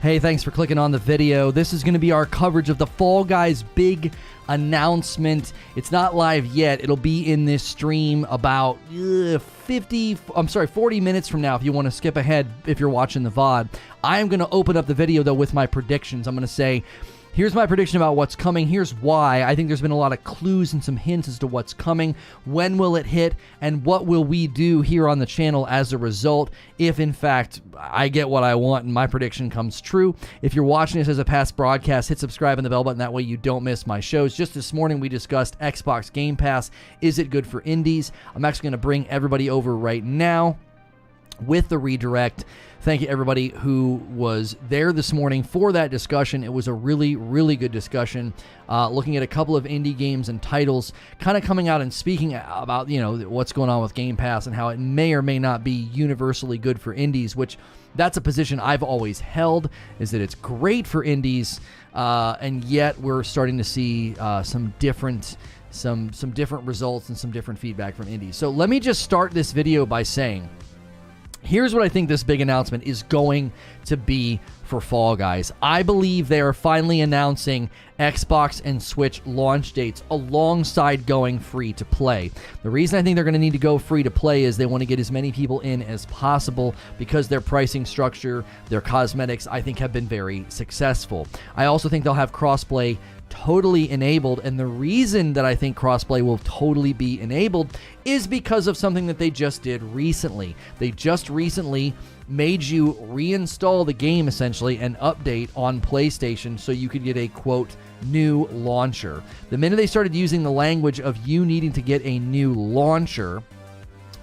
Hey, thanks for clicking on the video. This is going to be our coverage of the Fall Guys big announcement. It's not live yet. It'll be in this stream about 40 minutes from now if you want to skip ahead if you're watching the VOD. I am going to open up the video, though, with my predictions. I'm going to say, here's my prediction about what's coming. Here's why. I think there's been a lot of clues and some hints as to what's coming. When will it hit? And what will we do here on the channel as a result if, in fact, I get what I want and my prediction comes true? If you're watching this as a past broadcast, hit subscribe and the bell button. That way you don't miss my shows. Just this morning, we discussed Xbox Game Pass. Is it good for indies? I'm actually going to bring everybody over right now with the redirect. Thank you, everybody who was there this morning for that discussion. It was a really, really good discussion, looking at a couple of indie games and titles, kind of coming out and speaking about, you know, what's going on with Game Pass and how it may or may not be universally good for indies, which that's a position I've always held, is that it's great for indies, and yet we're starting to see some different results and some different feedback from indies. So let me just start this video by saying, here's what I think this big announcement is going to be for Fall Guys. I believe they are finally announcing Xbox and Switch launch dates alongside going free to play. The reason I think they're going to need to go free to play is they want to get as many people in as possible because their pricing structure, their cosmetics, I think have been very successful. I also think they'll have crossplay totally enabled, and the reason that I think crossplay will totally be enabled is because of something that they just did recently. They just recently made you reinstall the game essentially and update on PlayStation so you could get a quote new launcher. The minute they started using the language of you needing to get a new launcher,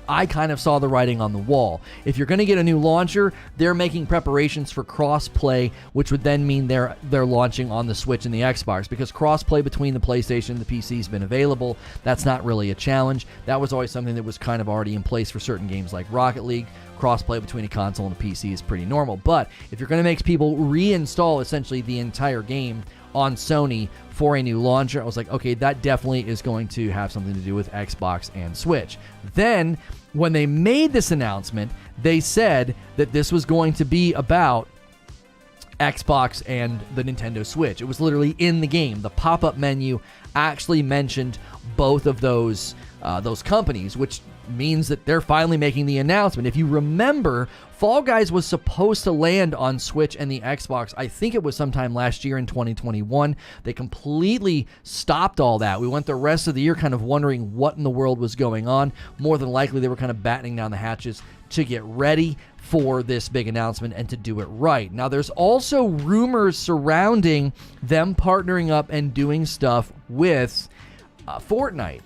I kind of saw the writing on the wall. If you're going to get a new launcher, they're making preparations for cross-play, which would then mean they're launching on the Switch and the Xbox, because cross-play between the PlayStation and the PC has been available. That's not really a challenge. That was always something that was kind of already in place for certain games like Rocket League. Cross-play between a console and a PC is pretty normal. But if you're going to make people reinstall essentially the entire game on Sony for a new launcher, I was like, okay, that definitely is going to have something to do with Xbox and Switch. Then, when they made this announcement, they said that this was going to be about Xbox and the Nintendo Switch. It was literally in the game. The pop-up menu actually mentioned both of those companies, which means that they're finally making the announcement. If you remember, Fall Guys was supposed to land on Switch and the Xbox. I think it was sometime last year in 2021. They completely stopped all that. We went the rest of the year kind of wondering what in the world was going on. More than likely, they were kind of battening down the hatches to get ready for this big announcement and to do it right. Now, there's also rumors surrounding them partnering up and doing stuff with Fortnite.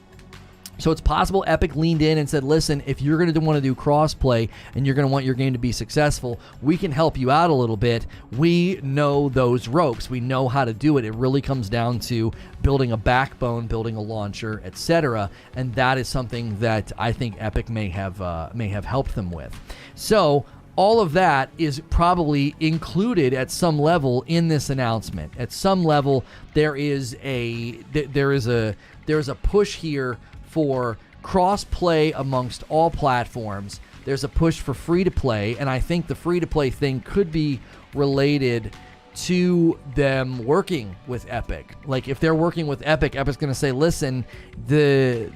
So it's possible Epic leaned in and said, listen, if you're going to want to do crossplay and you're going to want your game to be successful, we can help you out a little bit. We know those ropes. We know how to do it. It really comes down to building a backbone, building a launcher, etc. And that is something that I think Epic may have helped them with. So all of that is probably included at some level in this announcement. At some level, there is a push here for cross-play amongst all platforms. There's a push for free-to-play, and I think the free-to-play thing could be related to them working with Epic. Like, if they're working with Epic, Epic's going to say, listen, the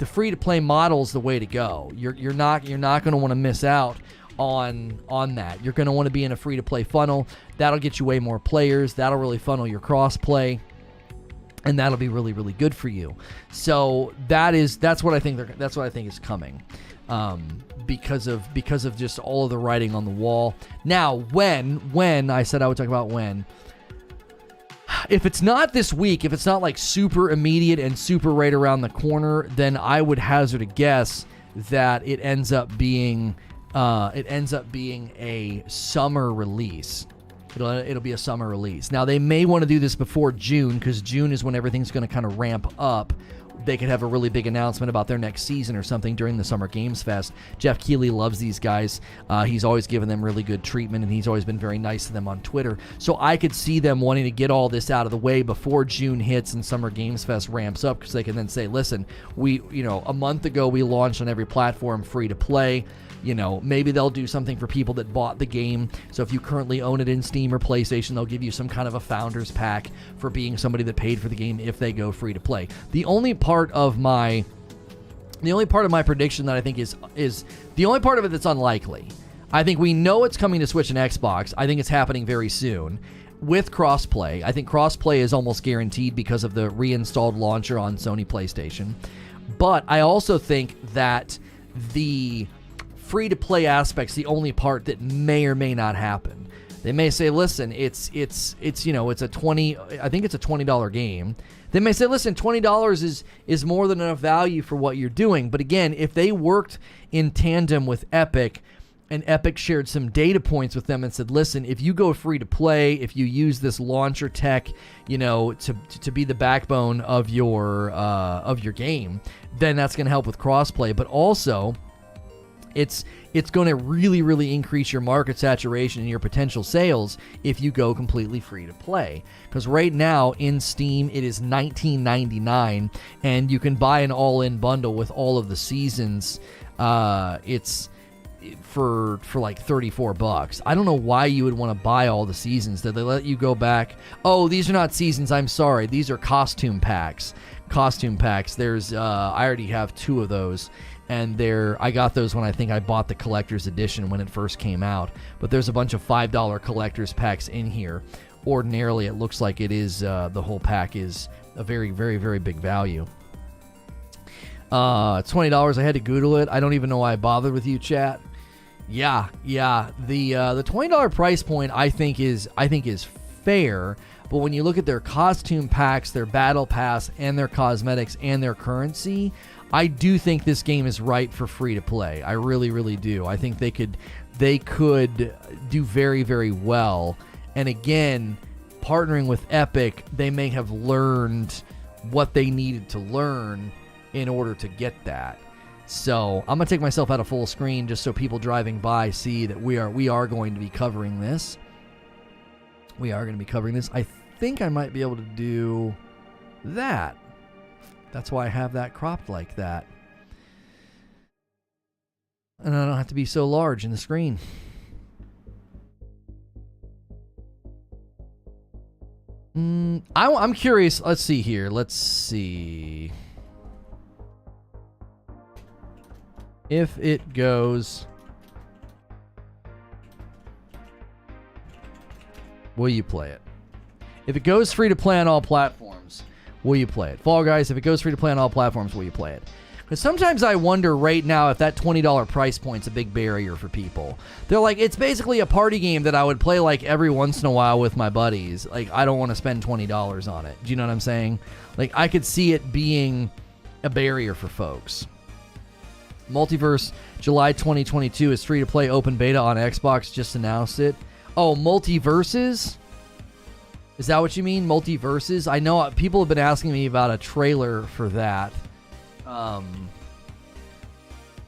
free-to-play model's the way to go. You're not going to want to miss out on that. You're going to want to be in a free-to-play funnel. That'll get you way more players. That'll really funnel your cross-play, and that'll be really, really good for you. So that's what I think is coming, because of just all of the writing on the wall. Now, when I said I would talk about when, if it's not this week, if it's not like super immediate and super right around the corner, then I would hazard a guess that it ends up being a summer release. It'll be a summer release. Now, they may want to do this before June, because June is when everything's going to kind of ramp up. They could have a really big announcement about their next season or something during the Summer Games Fest. Jeff Keighley loves these guys. He's always given them really good treatment, and he's always been very nice to them on Twitter. So I could see them wanting to get all this out of the way before June hits and Summer Games Fest ramps up, because they can then say, listen, a month ago we launched on every platform free to play. You know, maybe they'll do something for people that bought the game. So if you currently own it in Steam or PlayStation, they'll give you some kind of a founder's pack for being somebody that paid for the game if they go free to play. The only part of my prediction that I think is the only part of it that's unlikely. I think we know it's coming to Switch and Xbox. I think it's happening very soon. With crossplay, I think crossplay is almost guaranteed because of the reinstalled launcher on Sony PlayStation. But I also think that the free-to-play aspect's the only part that may or may not happen. They may say, listen, it's you know, it's a $20 game. They may say, listen, $20 is more than enough value for what you're doing. But again, if they worked in tandem with Epic, and Epic shared some data points with them and said, listen, if you go free to play, if you use this launcher tech, you know, to be the backbone of your game, then that's going to help with crossplay. But also, it's going to really, really increase your market saturation and your potential sales if you go completely free to play. Because right now in Steam, it is $19.99, and you can buy an all-in bundle with all of the seasons. It's for like $34. I don't know why you would want to buy all the seasons. Did they let you go back? Oh, these are not seasons. I'm sorry. These are costume packs. There's I already have 2 of those, and I got those when I bought the collector's edition when it first came out. But there's a bunch of $5 collector's packs in here. Ordinarily, it looks like it is the whole pack is a very, very, very big value. $20. I had to Google it. I don't even know why I bothered with you, chat. Yeah. The $20 price point I think is fair, but when you look at their costume packs, their battle pass, and their cosmetics and their currency, I do think this game is right for free to play. I really, really do. I think they could do very, very well. And again, partnering with Epic, they may have learned what they needed to learn in order to get that. So I'm going to take myself out of full screen just so people driving by see that we are going to be covering this. I think I might be able to do that. That's why I have that cropped like that. And I don't have to be so large in the screen. I'm curious. Let's see here. If it goes, will you play it? If it goes free to play on all platforms, will you play it? Fall Guys, if it goes free to play on all platforms, will you play it? Because sometimes I wonder right now if that $20 price point's a big barrier for people. They're like, it's basically a party game that I would play like every once in a while with my buddies. Like, I don't want to spend $20 on it. Do you know what I'm saying? Like, I could see it being a barrier for folks. Multiverse, July 2022 is free to play open beta on Xbox. Just announced it. Oh, Multiverses? Is that what you mean? Multiverses? I know people have been asking me about a trailer for that.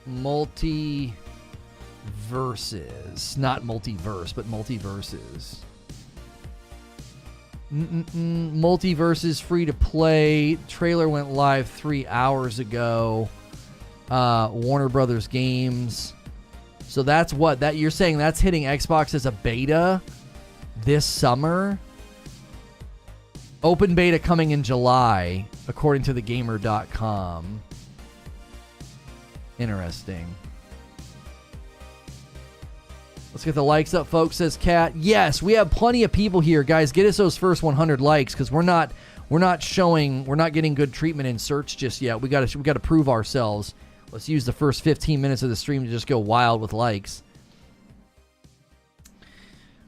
Multiverses. Not multiverse, but multiverses. Multiverses free to play. Trailer went live 3 hours ago. Warner Brothers Games. So that's what that you're saying that's hitting Xbox as a beta this summer. Open beta coming in July, according to thegamer.com. Interesting. Let's get the likes up, folks, says Kat. Yes, we have plenty of people here. Guys, get us those first 100 likes because we're not getting good treatment in search just yet. We got to prove ourselves. Let's use the first 15 minutes of the stream to just go wild with likes.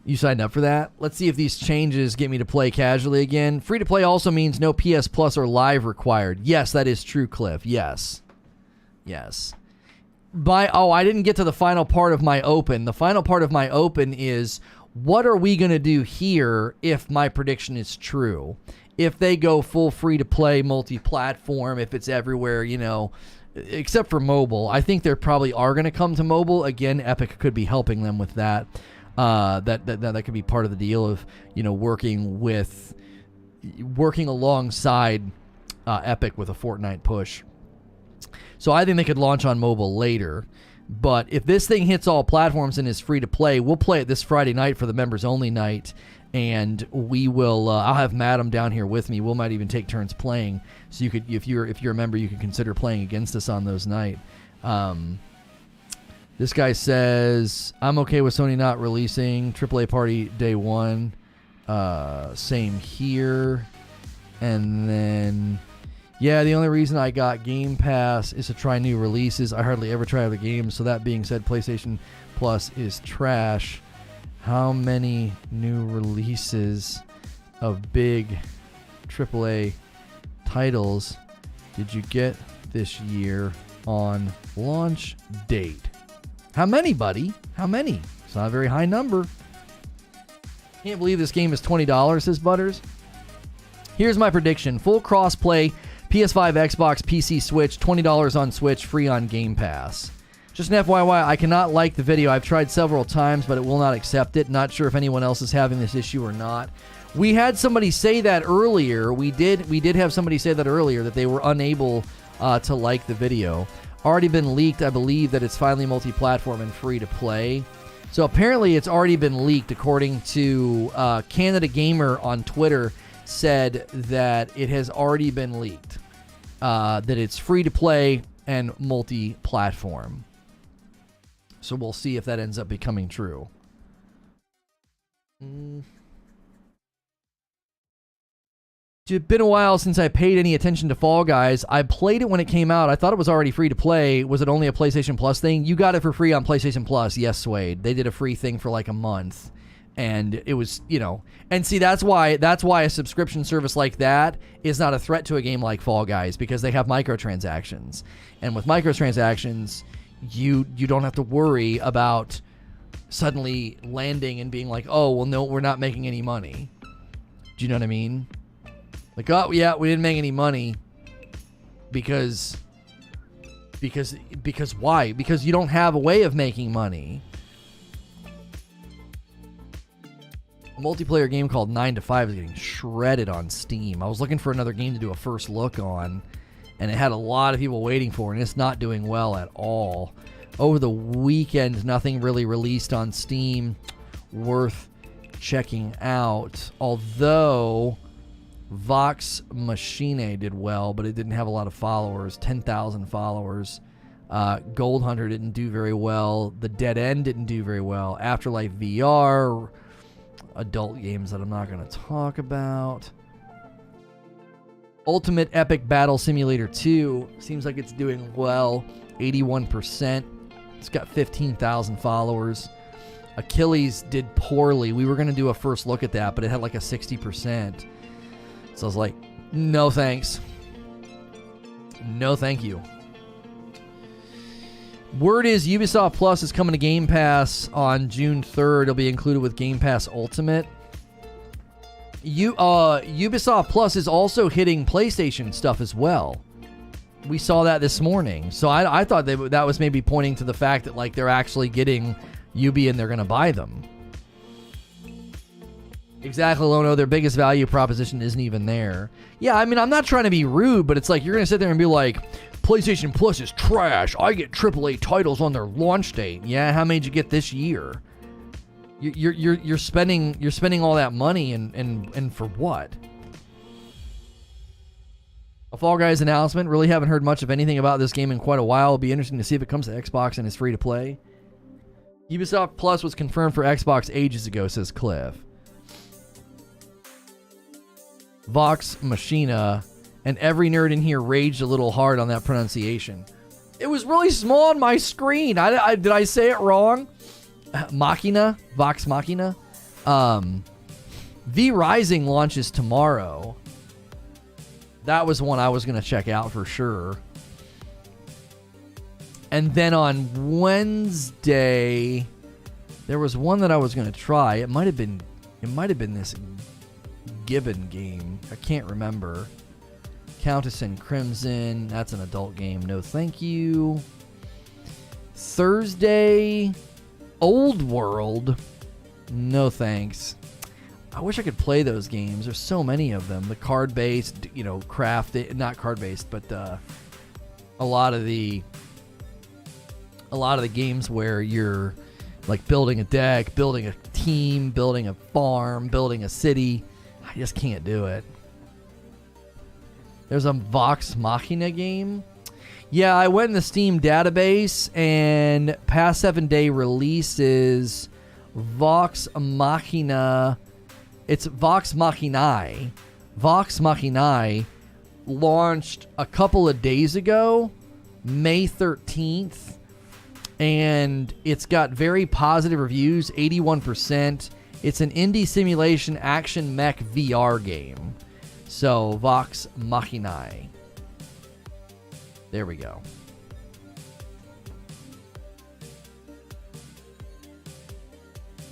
You signed up for that? Let's see if these changes get me to play casually again. Free to play also means no PS Plus or Live required. Yes, that is true, Cliff. Yes. I didn't get to the final part of my open. The final part of my open is, what are we going to do here if my prediction is true? If they go full free to play multi-platform, if it's everywhere, you know, except for mobile. I think they probably are going to come to mobile. Again, Epic could be helping them with that. That could be part of the deal of, you know, working alongside Epic with a Fortnite push. So I think they could launch on mobile later. But if this thing hits all platforms and is free to play, we'll play it this Friday night for the members only night, and we will. I'll have Madam down here with me. We might even take turns playing, so you could, if you're a member, you can consider playing against us on those nights. This guy says, I'm okay with Sony not releasing AAA Party Day 1. Same here. And then, yeah, the only reason I got Game Pass is to try new releases. I hardly ever try other games. So that being said, PlayStation Plus is trash. How many new releases of big AAA titles did you get this year on launch date? How many, buddy? How many? It's not a very high number. Can't believe this game is $20, says Butters. Here's my prediction. Full cross-play, PS5, Xbox, PC, Switch, $20 on Switch, free on Game Pass. Just an FYI, I cannot like the video. I've tried several times, but it will not accept it. Not sure if anyone else is having this issue or not. We had somebody say that earlier. We did have somebody say that earlier, that they were unable to like the video. Already been leaked. I believe that it's finally multi-platform and free to play. So apparently it's already been leaked, according to Canada Gamer on Twitter said that it has already been leaked. That it's free to play and multi-platform. So we'll see if that ends up becoming true. It's been a while since I paid any attention to Fall Guys. I played it when it came out. I thought it was already free to play. Was it only a PlayStation Plus thing? You got it for free on PlayStation Plus. Yes, Suede. They did a free thing for like a month. And it was, and see, that's why a subscription service like that is not a threat to a game like Fall Guys, because they have microtransactions. And with microtransactions, you don't have to worry about suddenly landing and being like, oh, well, no, we're not making any money. Do you know what I mean? Like, oh, yeah, we didn't make any money because why? Because you don't have a way of making money. A multiplayer game called 9 to 5 is getting shredded on Steam. I was looking for another game to do a first look on, and it had a lot of people waiting for it, and it's not doing well at all. Over the weekend, nothing really released on Steam worth checking out, although Vox Machina did well, but it didn't have a lot of followers, 10,000 followers. Gold Hunter didn't do very well. The Dead End didn't do very well. Afterlife VR, adult games that I'm not going to talk about. Ultimate Epic Battle Simulator 2 seems like it's doing well, 81%. It's got 15,000 followers. Achilles did poorly. We were going to do a first look at that, but it had like a 60%. So I was like, no thanks. No thank you. Word is Ubisoft Plus is coming to Game Pass on June 3rd. It'll be included with Game Pass Ultimate. Ubisoft Plus is also hitting PlayStation stuff as well. We saw that this morning. So I thought that was maybe pointing to the fact that like they're actually getting Ubi and they're going to buy them. Exactly, Lono. Their biggest value proposition isn't even there. Yeah, I mean, I'm not trying to be rude, but it's like you're going to sit there and be like, PlayStation Plus is trash. I get AAA titles on their launch date. Yeah, how many did you get this year? You're spending all that money and for what? A Fall Guys announcement. Really haven't heard much of anything about this game in quite a while. It'll be interesting to see if it comes to Xbox and is free to play. Ubisoft Plus was confirmed for Xbox ages ago, says Cliff. Vox Machina, and every nerd in here raged a little hard on that pronunciation. It was really small on my screen. Did I say it wrong? Machina? Vox Machina? V Rising launches tomorrow. That was one I was going to check out for sure. And then on Wednesday, there was one that I was going to try. It might have been this Gibbon game. I can't remember. Countess and Crimson. That's an adult game. No thank you. Thursday, Old World. No thanks. I wish I could play those games. There's so many of them. The card-based, craft, not card-based, but a lot of the A lot of the games where you're like building a deck, building a team, building a farm, building a city, I just can't do it. There's a Vox Machina game. Yeah, I went in the Steam database, and past 7-day release is Vox Machina. It's Vox Machinae. Vox Machinae launched a couple of days ago, May 13th, and it's got very positive reviews, 81%. It's an indie simulation action mech VR game. So, Vox Machinae. There we go.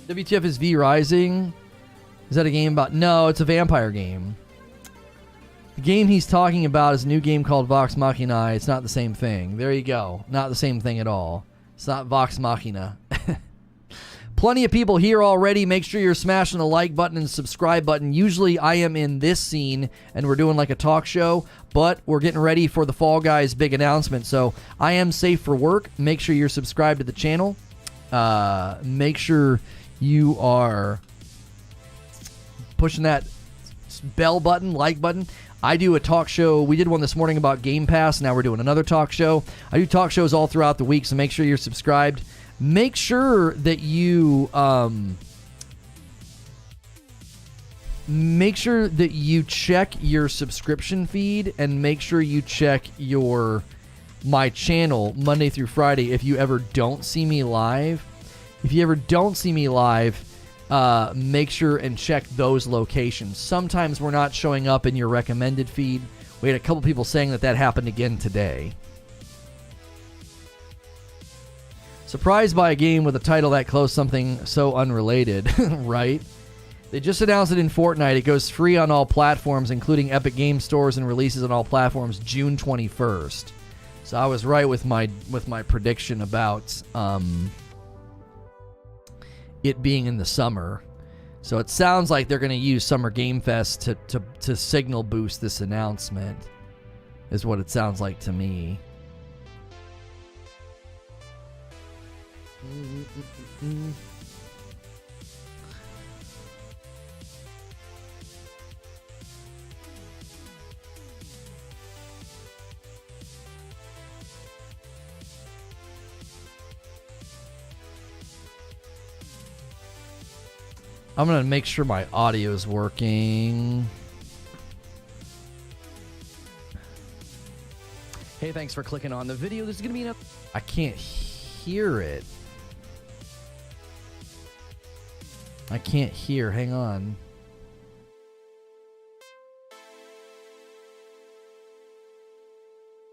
WTF is V Rising? Is that a game about... No, it's a vampire game. The game he's talking about is a new game called Vox Machina. It's not the same thing. There you go. Not the same thing at all. It's not Vox Machina. Plenty of people here already. Make sure you're smashing the like button and subscribe button. Usually I am in this scene and we're doing like a talk show, but we're getting ready for the Fall Guys big announcement. So I am safe for work. Make sure you're subscribed to the channel. Make sure you are pushing that bell button, like button. I do a talk show. We did one this morning about Game Pass. Now we're doing another talk show. I do talk shows all throughout the week, so make sure you're subscribed. Make sure that you check your subscription feed, and make sure you check my channel Monday through Friday if you ever don't see me live. If you ever don't see me live, make sure and check those locations. Sometimes we're not showing up in your recommended feed. We had a couple people saying that happened again today. Surprised by a game with a title that close, something so unrelated, right? They just announced it in Fortnite. It goes free on all platforms, including Epic Game Stores, and releases on all platforms June 21st. So I was right with my prediction about it being in the summer. So it sounds like they're going to use Summer Game Fest to signal boost this announcement, is what it sounds like to me. I'm going to make sure my audio is working. Hey, thanks for clicking on the video. This is going to be I can't hear it. I can't hear. Hang on.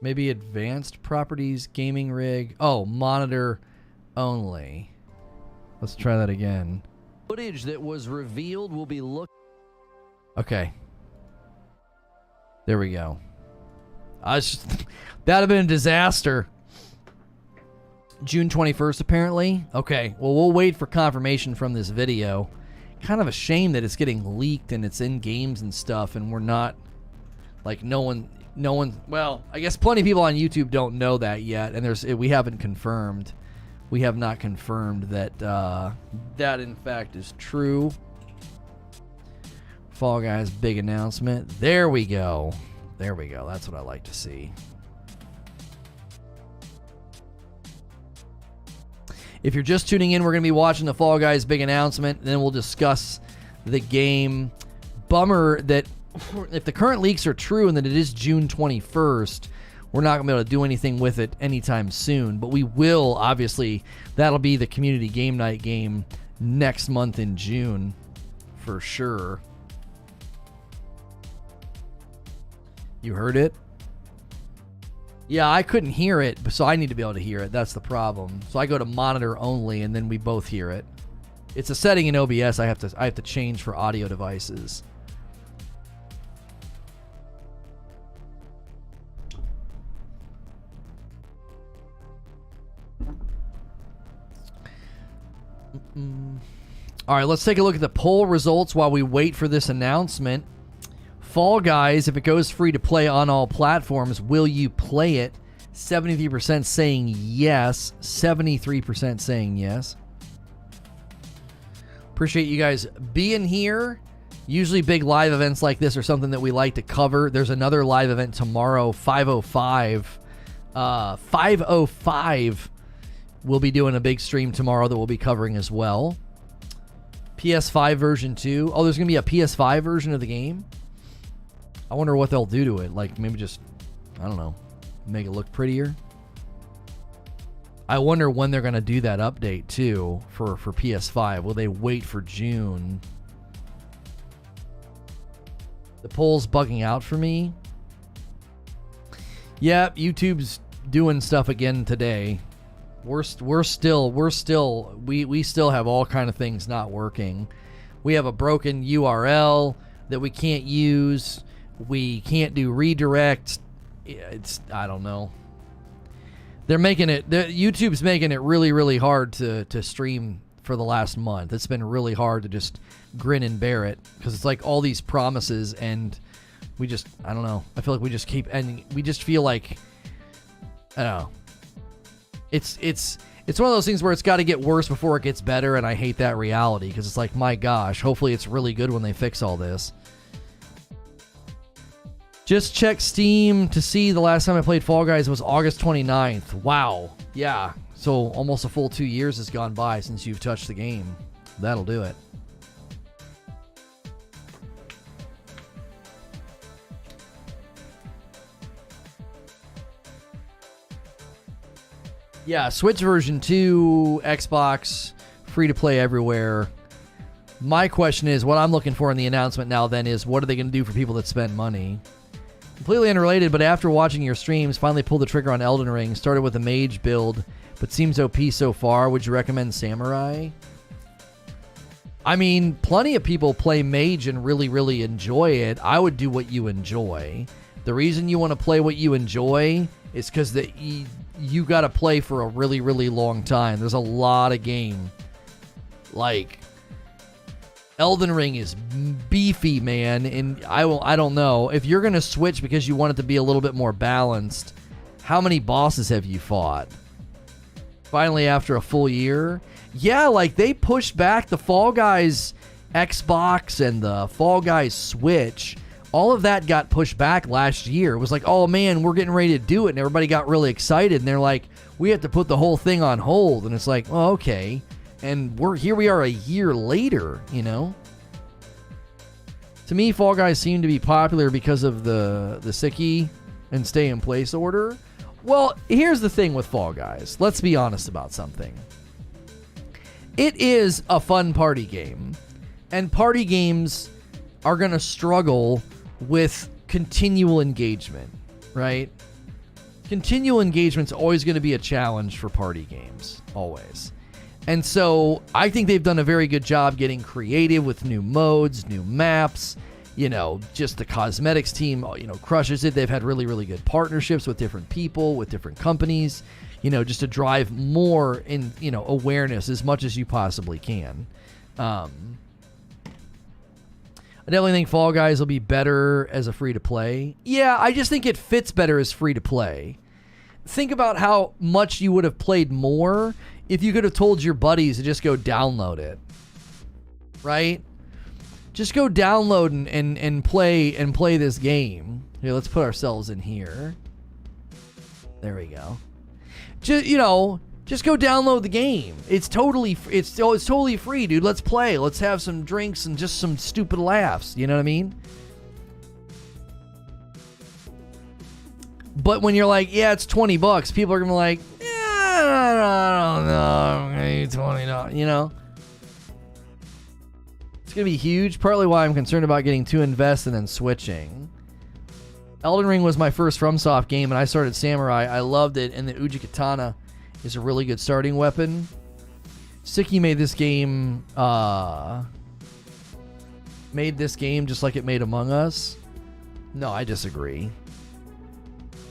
Maybe advanced properties, gaming rig. Oh, monitor only. Let's try that again. Footage that was revealed will be Okay. There we go. That'd have been a disaster. June 21st, apparently. Okay, well, we'll wait for confirmation from this video. Kind of a shame that it's getting leaked and it's in games and stuff, and we're not, like, no one, well, I guess plenty of people on YouTube don't know that yet, and we haven't confirmed. We have not confirmed that that, in fact, is true. Fall Guys big announcement. There we go. There we go. That's what I like to see. If you're just tuning in, we're going to be watching the Fall Guys big announcement, and then we'll discuss the game. Bummer that if the current leaks are true and that it is June 21st, we're not going to be able to do anything with it anytime soon. But we will, obviously, that'll be the community game night game next month in June, for sure. You heard it? Yeah, I couldn't hear it, so I need to be able to hear it. That's the problem. So I go to monitor only, and then we both hear it. It's a setting in OBS I have to change for audio devices. All right, let's take a look at the poll results while we wait for this announcement. Fall Guys, if it goes free to play on all platforms, will you play it? 73% saying yes. 73% saying yes. Appreciate you guys being here. Usually big live events like this are something that we like to cover. There's another live event tomorrow, 5:05. 5:05. We'll be doing a big stream tomorrow that we'll be covering as well. PS5 version 2. Oh, there's going to be a PS5 version of the game. I wonder what they'll do to it. Like maybe just, I don't know, make it look prettier. I wonder when they're going to do that update too for PS5. Will they wait for June? The poll's bugging out for me. Yep, YouTube's doing stuff again today. We still have all kind of things not working. We have a broken URL that we can't use. We can't do redirect. I don't know. YouTube's making it really, really hard to stream for the last month. It's been really hard to just grin and bear it because it's like all these promises and I don't know. I feel like we just keep ending. We just feel like, I don't know. It's one of those things where it's got to get worse before it gets better, and I hate that reality because it's like, my gosh, hopefully it's really good when they fix all this. Just check Steam to see the last time I played Fall Guys was August 29th. Wow. Yeah. So almost a full 2 years has gone by since you've touched the game. That'll do it. Yeah, Switch version 2, Xbox, free to play everywhere. My question is, what I'm looking for in the announcement now then is, what are they going to do for people that spend money? Completely unrelated, but after watching your streams, finally pulled the trigger on Elden Ring, started with a mage build, but seems OP so far. Would you recommend Samurai? I mean, plenty of people play mage and really, really enjoy it. I would do what you enjoy. The reason you want to play what you enjoy is because you got to play for a really, really long time. There's a lot of game. Like, Elden Ring is beefy, man, and I don't know. If you're going to switch because you want it to be a little bit more balanced, how many bosses have you fought? Finally, after a full year? Yeah, like, they pushed back the Fall Guys Xbox and the Fall Guys Switch. All of that got pushed back last year. It was like, oh man, we're getting ready to do it, and everybody got really excited, and they're like, we have to put the whole thing on hold, and it's like, oh, okay. And we are a year later, you know? To me, Fall Guys seem to be popular because of the sicky and stay in place order. Well, here's the thing with Fall Guys. Let's be honest about something. It is a fun party game, and party games are going to struggle with continual engagement, right? Continual engagement's always going to be a challenge for party games, always. And so I think they've done a very good job getting creative with new modes, new maps. You know, just the cosmetics team, you know, crushes it. They've had really, really good partnerships with different people, with different companies, you know, just to drive more in, you know, awareness as much as you possibly can. I definitely think Fall Guys will be better as a free-to-play. Yeah, I just think it fits better as free-to-play. Think about how much you would have played more if you could have told your buddies to just go download it. Right? Just go download and play this game. Here, let's put ourselves in here. There we go. Just, you know, just go download the game. It's totally free, dude. Let's play. Let's have some drinks and just some stupid laughs. You know what I mean? But when you're like, yeah, it's $20, people are gonna be like, yeah, I don't know, I'm gonna need $20. You know, it's gonna be huge. Partly why I'm concerned about getting too invested and switching. Elden Ring was my first FromSoft game, and I started Samurai. I loved it, and the Uji Katana is a really good starting weapon. Siki made this game just like it made Among Us. No, I disagree.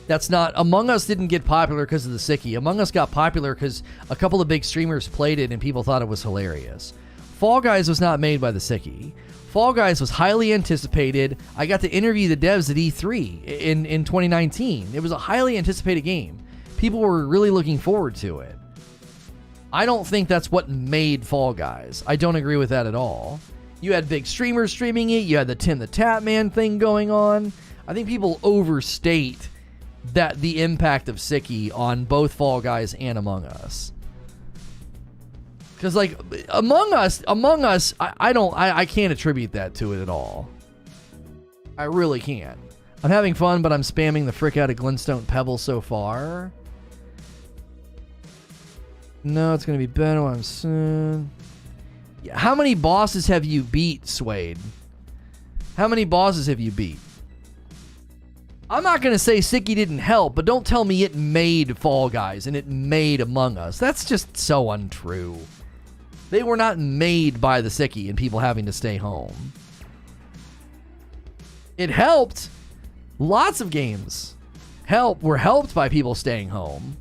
That's not... Among Us didn't get popular because of the Siki. Among Us got popular because a couple of big streamers played it and people thought it was hilarious. Fall Guys was not made by the Siki. Fall Guys was highly anticipated. I got to interview the devs at E3 in 2019. It was a highly anticipated game. People were really looking forward to it. I don't think that's what made Fall Guys. I don't agree with that at all. You had big streamers streaming it. You had the Tim the Tap Man thing going on. I think people overstate that the impact of Sicky on both Fall Guys and Among Us. Because like Among Us, I can't attribute that to it at all. I really can't. I'm having fun, but I'm spamming the frick out of Glintstone Pebble so far. No, it's gonna be better when I'm soon. Yeah, how many bosses have you beat, Suede? How many bosses have you beat? I'm not gonna say Sicky didn't help, but don't tell me it made Fall Guys and it made Among Us. That's just so untrue. They were not made by the Sicky and people having to stay home. It helped. Lots of games were helped by people staying home.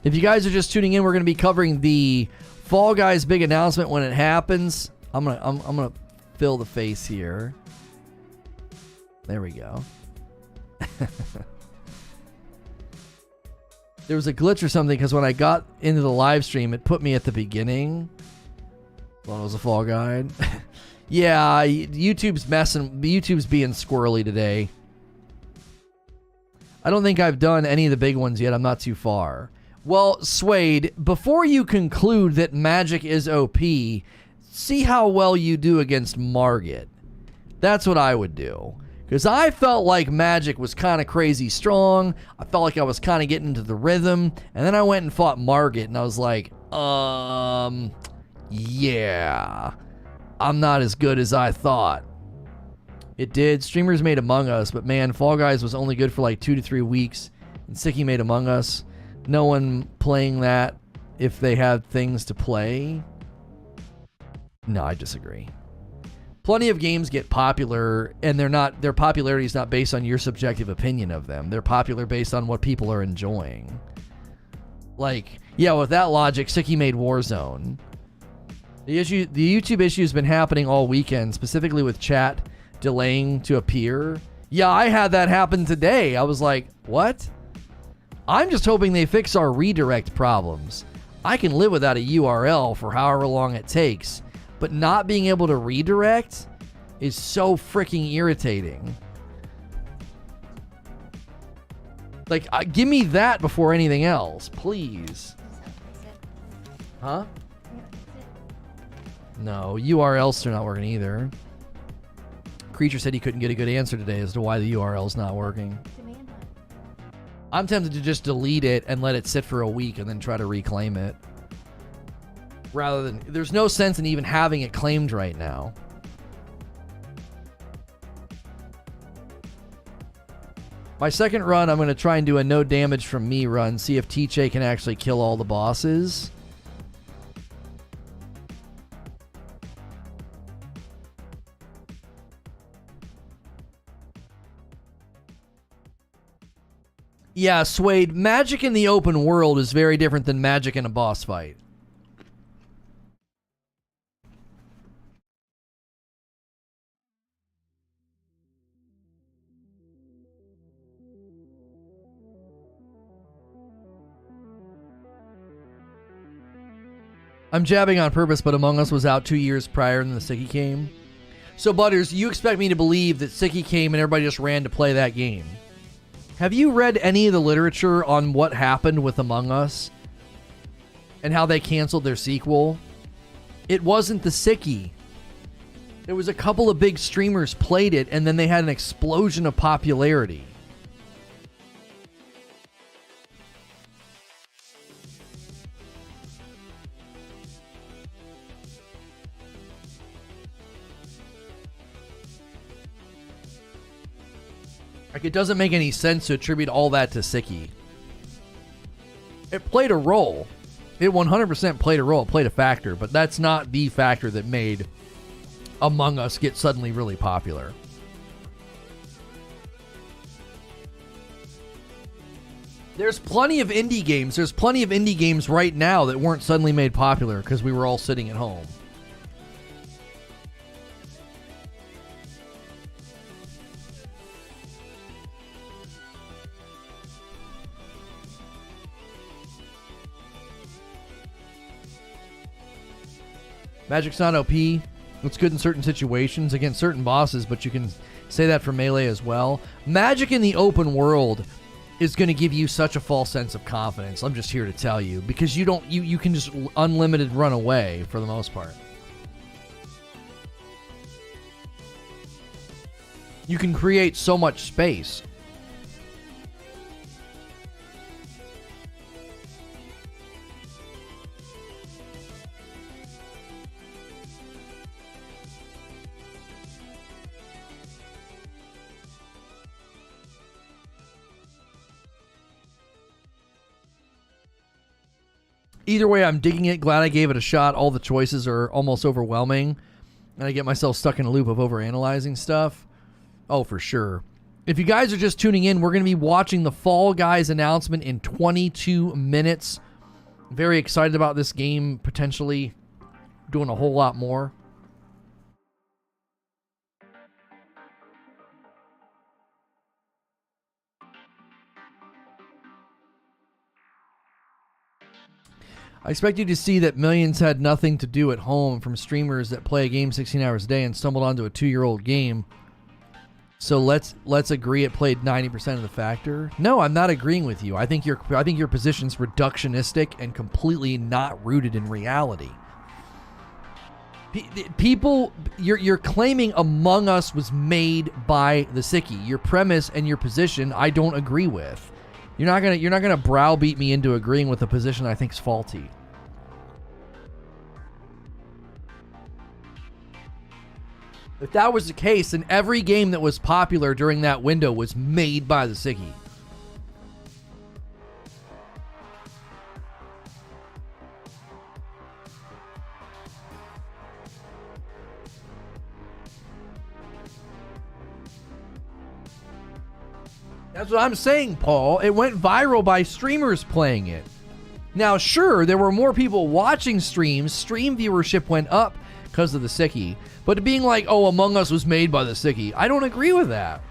If you guys are just tuning in, we're going to be covering the Fall Guys big announcement when it happens. I'm gonna fill the face here. There we go. There was a glitch or something because when I got into the live stream, it put me at the beginning. Well, it was a Fall Guy. Yeah, YouTube's being squirrely today. I don't think I've done any of the big ones yet. I'm not too far. Well, Suede, before you conclude that Magic is OP, see how well you do against Margit. That's what I would do. Because I felt like Magic was kind of crazy strong. I felt like I was kind of getting into the rhythm. And then I went and fought Margit, and I was like, yeah, I'm not as good as I thought. It did. Streamers made Among Us, but man, Fall Guys was only good for like 2 to 3 weeks. And Sicky made Among Us. No one playing that if they had things to play. No, I disagree. Plenty of games get popular, and their popularity is not based on your subjective opinion of them. They're popular based on what people are enjoying. Like, yeah, with that logic, Sicky made Warzone. The YouTube issue has been happening all weekend, specifically with chat delaying to appear. Yeah, I had that happen today. I was like, what? I'm just hoping they fix our redirect problems. I can live without a URL for however long it takes, but not being able to redirect is so freaking irritating. Like, give me that before anything else, please. Huh? No, URLs are not working either. Creature said he couldn't get a good answer today as to why the URL's not working. I'm tempted to just delete it and let it sit for a week and then try to reclaim it. Rather than... There's no sense in even having it claimed right now. My second run, I'm going to try and do a no damage from me run. See if TJ can actually kill all the bosses. Yeah, Suede, Magic in the open world is very different than Magic in a boss fight. I'm jabbing on purpose, but Among Us was out 2 years prior than the Sicky came. So, Butters, you expect me to believe that Sicky came and everybody just ran to play that game? Have you read any of the literature on what happened with Among Us and how they canceled their sequel? It wasn't the Sicky. There was a couple of big streamers played it, and then they had an explosion of popularity. Like, it doesn't make any sense to attribute all that to Sicky. It played a role. It 100% played a role. It played a factor, but that's not the factor that made Among Us get suddenly really popular. There's plenty of indie games. There's plenty of indie games right now that weren't suddenly made popular because we were all sitting at home. Magic's not OP. It's good in certain situations against certain bosses, but you can say that for melee as well. Magic in the open world is going to give you such a false sense of confidence. I'm just here to tell you, because you can just unlimited run away for the most part. You can create so much space. Either way, I'm digging it. Glad I gave it a shot. All the choices are almost overwhelming, and I get myself stuck in a loop of overanalyzing stuff. Oh, for sure. If you guys are just tuning in, we're going to be watching the Fall Guys announcement in 22 minutes. Very excited about this game potentially doing a whole lot more. I expect you to see that millions had nothing to do at home from streamers that play a game 16 hours a day and stumbled onto a 2-year-old game. So let's agree it played 90% of the factor. No, I'm not agreeing with you. I think your position's reductionistic and completely not rooted in reality. People, you're claiming Among Us was made by the sickie. Your premise and your position, I don't agree with. You're not gonna browbeat me into agreeing with a position I think is faulty. If that was the case, then every game that was popular during that window was made by the sickie. That's what I'm saying, Paul. It went viral by streamers playing it. Now, sure, there were more people watching streams. Stream viewership went up because of the sickie. But being like, oh, Among Us was made by the sickie, I don't agree with that.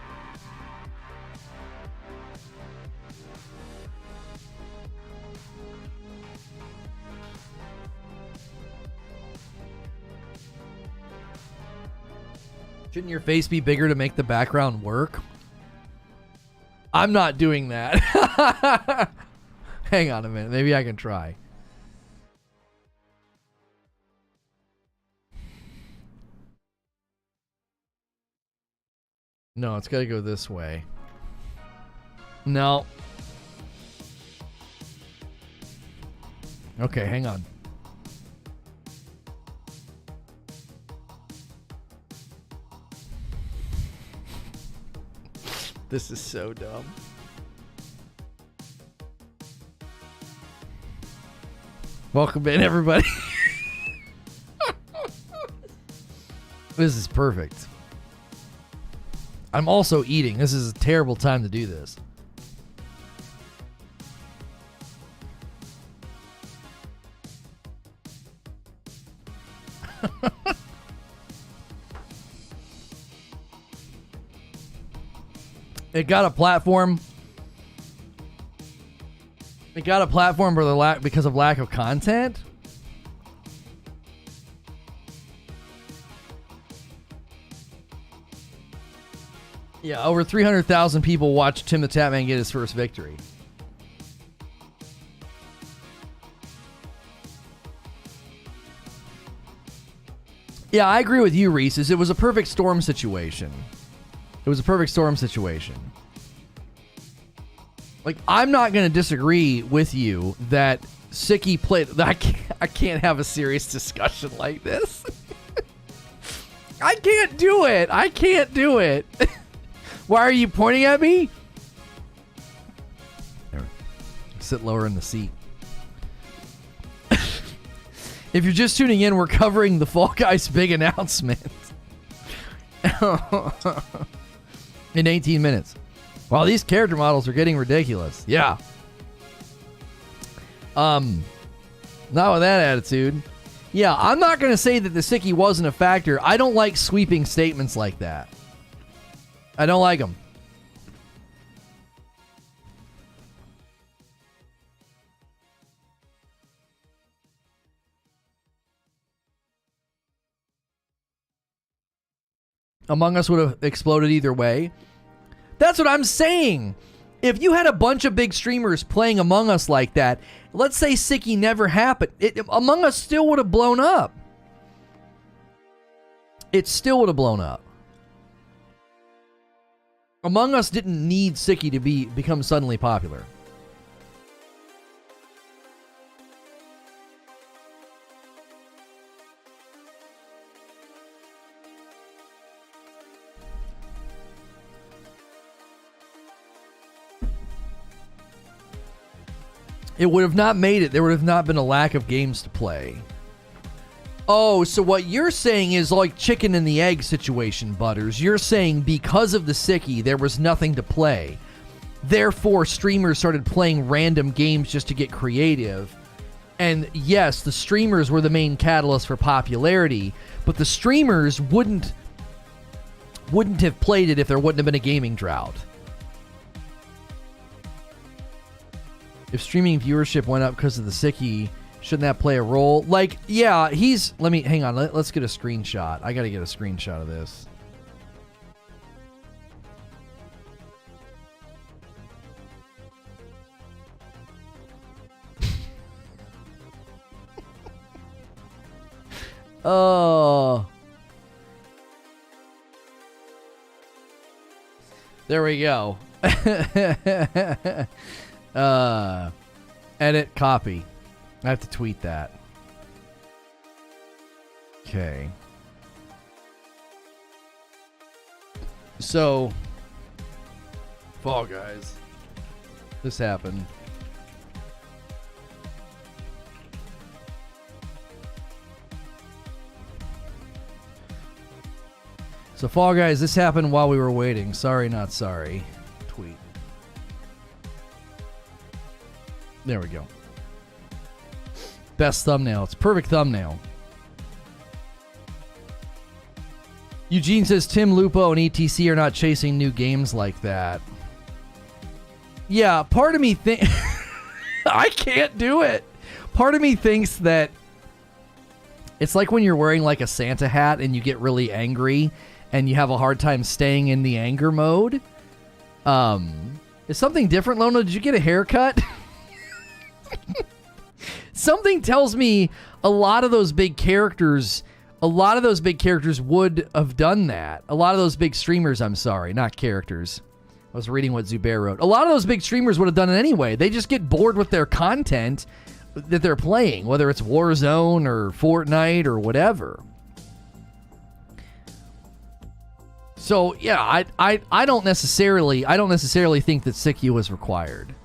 Shouldn't your face be bigger to make the background work? I'm not doing that. Hang on a minute. Maybe I can try. No, it's got to go this way. No. Okay, hang on. This is so dumb. Welcome in, everybody. This is perfect. I'm also eating. This is a terrible time to do this. It got a platform. It got a platform because of lack of content. Yeah, over 300,000 people watched Tim the Tatman get his first victory. Yeah, I agree with you, Reese's. It was a perfect storm situation. It was a perfect storm situation. Like, I'm not going to disagree with you that Sickie played... I can't have a serious discussion like this. I can't do it. I can't do it. Why are you pointing at me? There. Sit lower in the seat. If you're just tuning in, we're covering the Fall Guys big announcement. In 18 minutes. Wow, these character models are getting ridiculous. Yeah. Not with that attitude. Yeah, I'm not going to say that the Sickie wasn't a factor. I don't like sweeping statements like that. I don't like them. Among Us would have exploded either way. That's what I'm saying. If you had a bunch of big streamers playing Among Us like that, let's say Sicky never happened, Among Us still would have blown up. It still would have blown up. Among Us didn't need Sicky to become suddenly popular. It would have not made it. There would have not been a lack of games to play. Oh, so what you're saying is like chicken and the egg situation, Butters. You're saying because of the Sicky, there was nothing to play. Therefore, streamers started playing random games just to get creative. And yes, the streamers were the main catalyst for popularity, but the streamers wouldn't have played it if there wouldn't have been a gaming drought. If streaming viewership went up because of the Sicky, shouldn't that play a role? Like, yeah, let me, hang on, let's get a screenshot. I gotta get a screenshot of this. Oh. There we go. Edit, copy. I have to tweet that. Okay. So, Fall Guys. This happened. So, Fall Guys, this happened while we were waiting. Sorry, not sorry. Tweet. There we go. Best thumbnail. It's perfect thumbnail. Eugene says Tim Lupo and ETC are not chasing new games like that. Yeah, part of me I can't do it. Part of me thinks that it's like when you're wearing like a Santa hat and you get really angry and you have a hard time staying in the anger mode. Is something different, Lono? Did you get a haircut? Something tells me a lot of those big characters would have done that. A lot of those big streamers, I'm sorry, not characters. I was reading what Zubair wrote. A lot of those big streamers would have done it anyway. They just get bored with their content that they're playing, whether it's Warzone or Fortnite or whatever. So yeah, I don't necessarily think that Sicky was required.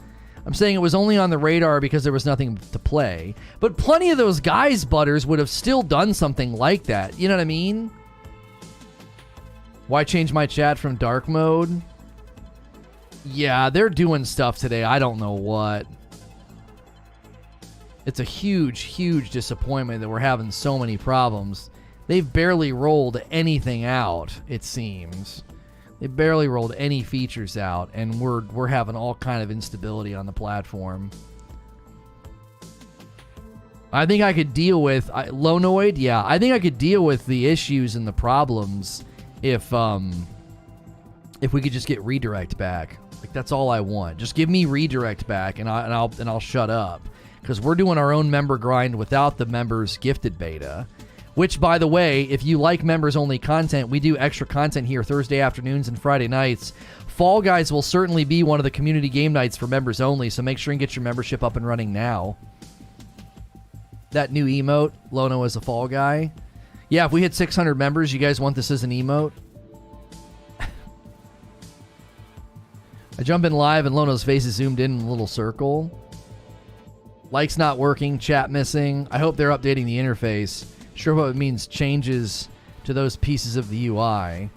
I'm saying it was only on the radar because there was nothing to play. But plenty of those guys, Butters, would have still done something like that. You know what I mean? Why change my chat from dark mode? Yeah, they're doing stuff today. I don't know what. It's a huge, huge disappointment that we're having so many problems. They've barely rolled anything out, it seems. They barely rolled any features out, and we're having all kind of instability on the platform. I think I could deal with Lonoid. Yeah, I think I could deal with the issues and the problems if we could just get redirect back. Like, that's all I want. Just give me redirect back, and I'll shut up, because we're doing our own member grind without the members gifted beta. Which, by the way, if you like members-only content, we do extra content here Thursday afternoons and Friday nights. Fall Guys will certainly be one of the community game nights for members only, so make sure and get your membership up and running now. That new emote, Lono as a Fall Guy. Yeah, if we hit 600 members, you guys want this as an emote? I jump in live and Lono's face is zoomed in a little circle. Likes not working, chat missing. I hope they're updating the interface. Sure what it means changes to those pieces of the UI.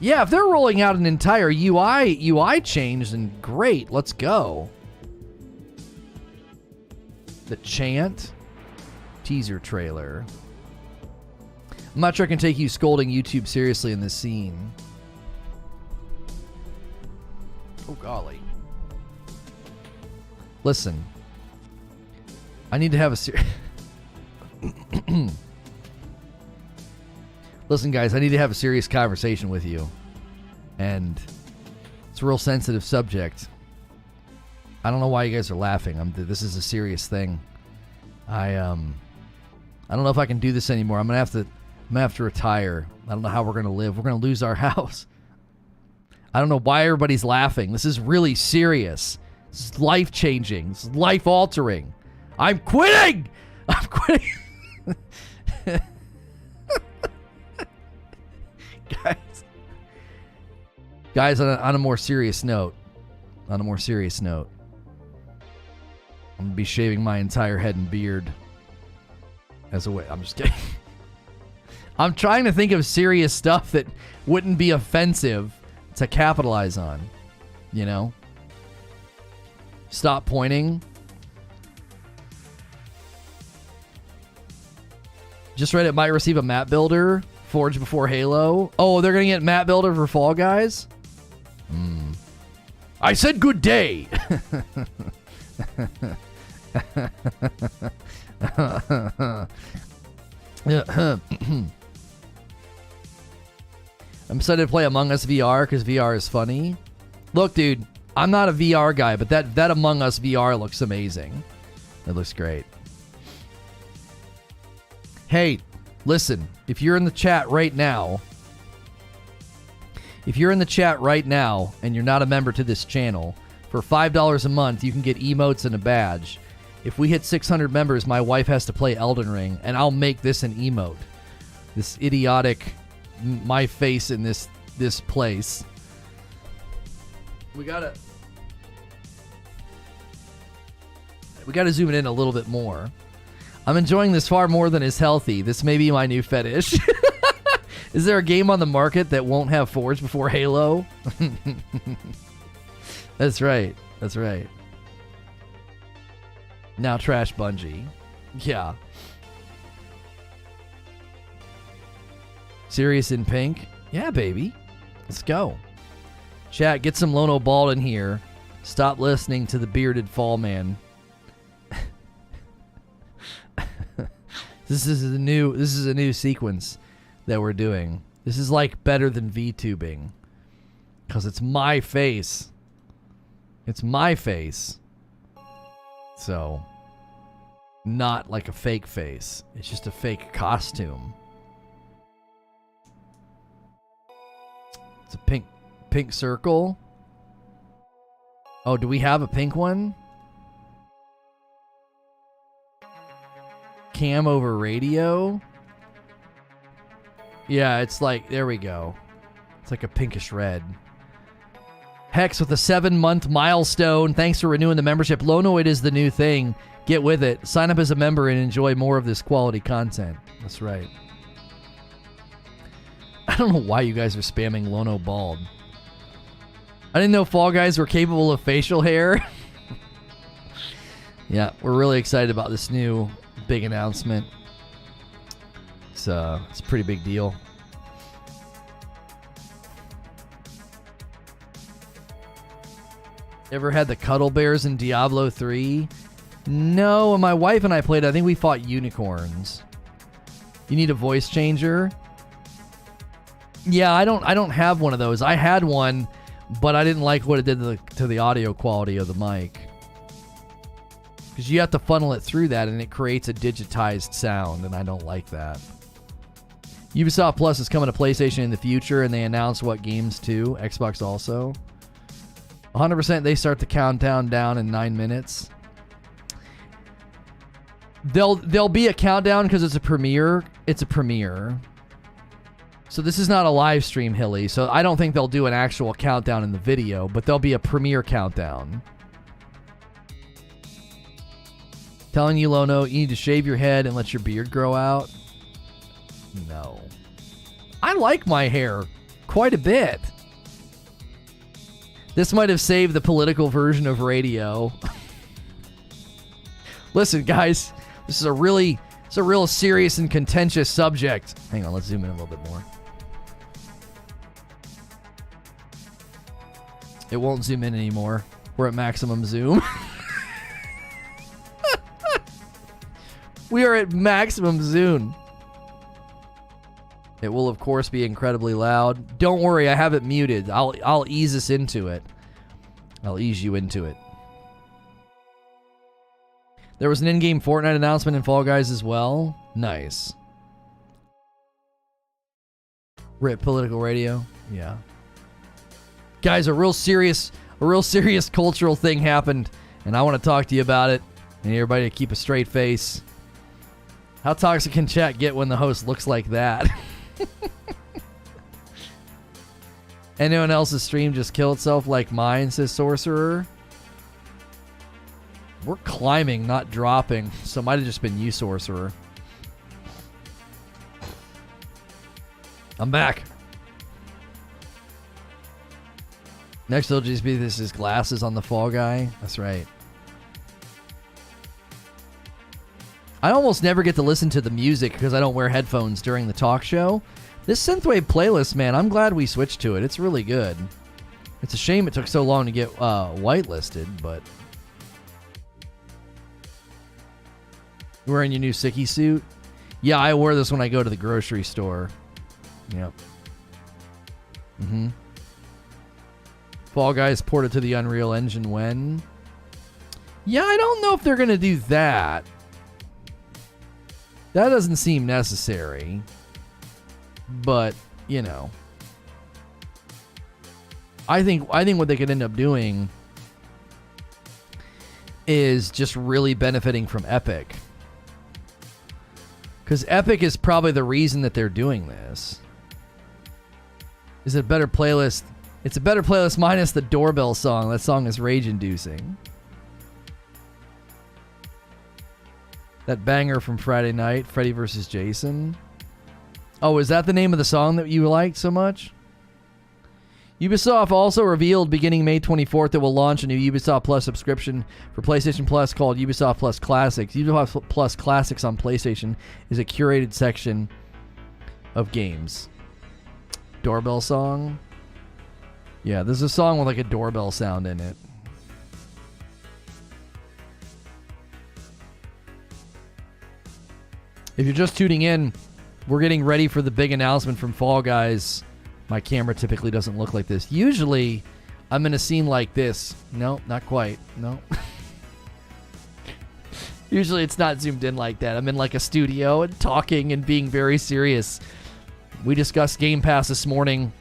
Yeah, if they're rolling out an entire UI change, then great, let's go. The chant teaser trailer. I'm not sure I can take you scolding YouTube seriously in this scene. Oh golly. Listen. I need to have a Listen, guys, I need to have a serious conversation with you. And it's a real sensitive subject. I don't know why you guys are laughing. This is a serious thing. I don't know if I can do this anymore. I'm gonna have to retire. I don't know how we're gonna live. We're gonna lose our house. I don't know why everybody's laughing. This is really serious. This is life-changing. This is life-altering. I'm quitting! I'm quitting! Guys, on a more serious note, I'm going to be shaving my entire head and beard as a way. I'm just kidding. I'm trying to think of serious stuff that wouldn't be offensive to capitalize on, you know? Stop pointing. Just read it might receive a map builder. Forge before Halo. Oh, they're going to get map builder for Fall Guys? I said good day. I'm excited to play Among Us VR because VR is funny. Look, dude, I'm not a VR guy, but that Among Us VR looks amazing. It looks great. Hey, listen, if you're in the chat right now, and you're not a member to this channel, for $5 a month, you can get emotes and a badge. If we hit 600 members, my wife has to play Elden Ring, and I'll make this an emote. This idiotic, my face in this place. We gotta zoom it in a little bit more. I'm enjoying this far more than is healthy. This may be my new fetish. Is there a game on the market that won't have Forge before Halo? That's right. That's right. Now trash Bungie. Yeah. Serious in pink? Yeah, baby. Let's go. Chat, get some Lono Bald in here. Stop listening to the bearded fall man. This is a new sequence that we're doing. This is like better than VTubing. Because it's my face. It's my face. So, not like a fake face. It's just a fake costume. It's a pink circle. Oh, do we have a pink one? Cam over radio? Yeah, it's like, there we go. It's like a pinkish red. Hex with a 7-month milestone. Thanks for renewing the membership. Lono, it is the new thing. Get with it. Sign up as a member and enjoy more of this quality content. That's right. I don't know why you guys are spamming Lono Bald. I didn't know Fall Guys were capable of facial hair. Yeah, we're really excited about this new big announcement. It's a pretty big deal. Ever had the Cuddle Bears in Diablo 3? No, when my wife and I played, I think we fought unicorns. You need a voice changer? Yeah, I don't have one of those. I had one, but I didn't like what it did to the audio quality of the mic. Because you have to funnel it through that, and it creates a digitized sound, and I don't like that. Ubisoft Plus is coming to PlayStation in the future, and they announced what games too. Xbox also. 100% they start the countdown down in 9 minutes. There'll be a countdown because it's a premiere. It's a premiere. So this is not a live stream, Hilly. So I don't think they'll do an actual countdown in the video, but there'll be a premiere countdown. Telling you, Lono, you need to shave your head and let your beard grow out. No. I like my hair quite a bit. This might have saved the political version of radio. Listen, guys, this is a real serious and contentious subject. Hang on, let's zoom in a little bit more. It won't zoom in anymore. We're at maximum zoom. We are at maximum zoom. It will, of course, be incredibly loud. Don't worry, I have it muted. I'll ease us into it. I'll ease you into it. There was an in-game Fortnite announcement in Fall Guys as well. Nice. RIP political radio. Yeah. Guys, a real serious cultural thing happened, and I want to talk to you about it. And everybody to keep a straight face. How toxic can chat get when the host looks like that? Anyone else's stream just kill itself like mine, says Sorcerer. We're climbing, not dropping, so it might have just been you, Sorcerer. I'm back. Next LGSP, this is glasses on the Fall Guy. That's right. I almost never get to listen to the music because I don't wear headphones during the talk show. This synthwave playlist, man, I'm glad we switched to it. It's really good. It's a shame it took so long to get whitelisted, but... You wearing your new Sicky suit? Yeah, I wear this when I go to the grocery store. Yep. Mm-hmm. Fall Guys ported to the Unreal Engine when? Yeah, I don't know if they're going to do that. That doesn't seem necessary. But, you know. I think what they could end up doing is just really benefiting from Epic. Because Epic is probably the reason that they're doing this. Is it a better playlist? It's a better playlist minus the doorbell song. That song is rage-inducing. That banger from Friday night, Freddy vs. Jason. Oh, is that the name of the song that you liked so much? Ubisoft also revealed beginning May 24th that will launch a new Ubisoft Plus subscription for PlayStation Plus called Ubisoft Plus Classics. Ubisoft Plus Classics on PlayStation is a curated section of games. Doorbell song? Yeah, there's a song with like a doorbell sound in it. If you're just tuning in, we're getting ready for the big announcement from Fall Guys. My camera typically doesn't look like this. Usually, I'm in a scene like this. No, not quite. No. Usually, it's not zoomed in like that. I'm in like a studio and talking and being very serious. We discussed Game Pass this morning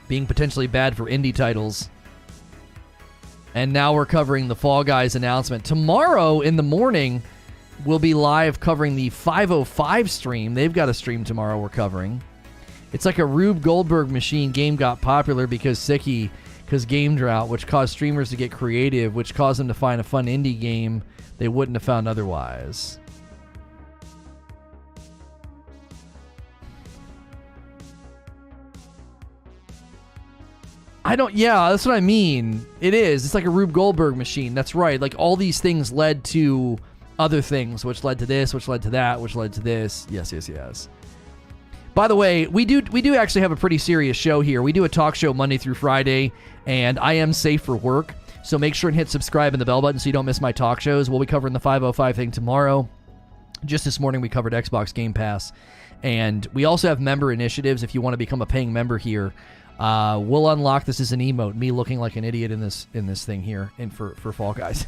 being potentially bad for indie titles. And now we're covering the Fall Guys announcement. Tomorrow in the morning, we'll be live covering the 505 stream. They've got a stream tomorrow we're covering. It's like a Rube Goldberg machine. Game got popular because game drought, which caused streamers to get creative, which caused them to find a fun indie game they wouldn't have found otherwise. Yeah, that's what I mean. It is. It's like a Rube Goldberg machine. That's right. Like all these things led to other things, which led to this, which led to that, which led to this. Yes. By the way, we do actually have a pretty serious show here. We do a talk show Monday through Friday, and I am safe for work. So make sure and hit subscribe and the bell button so you don't miss my talk shows. We'll be covering the 505 thing tomorrow. Just this morning we covered Xbox Game Pass. And we also have member initiatives if you want to become a paying member here. We'll unlock this as an emote, me looking like an idiot in this thing here and for Fall Guys.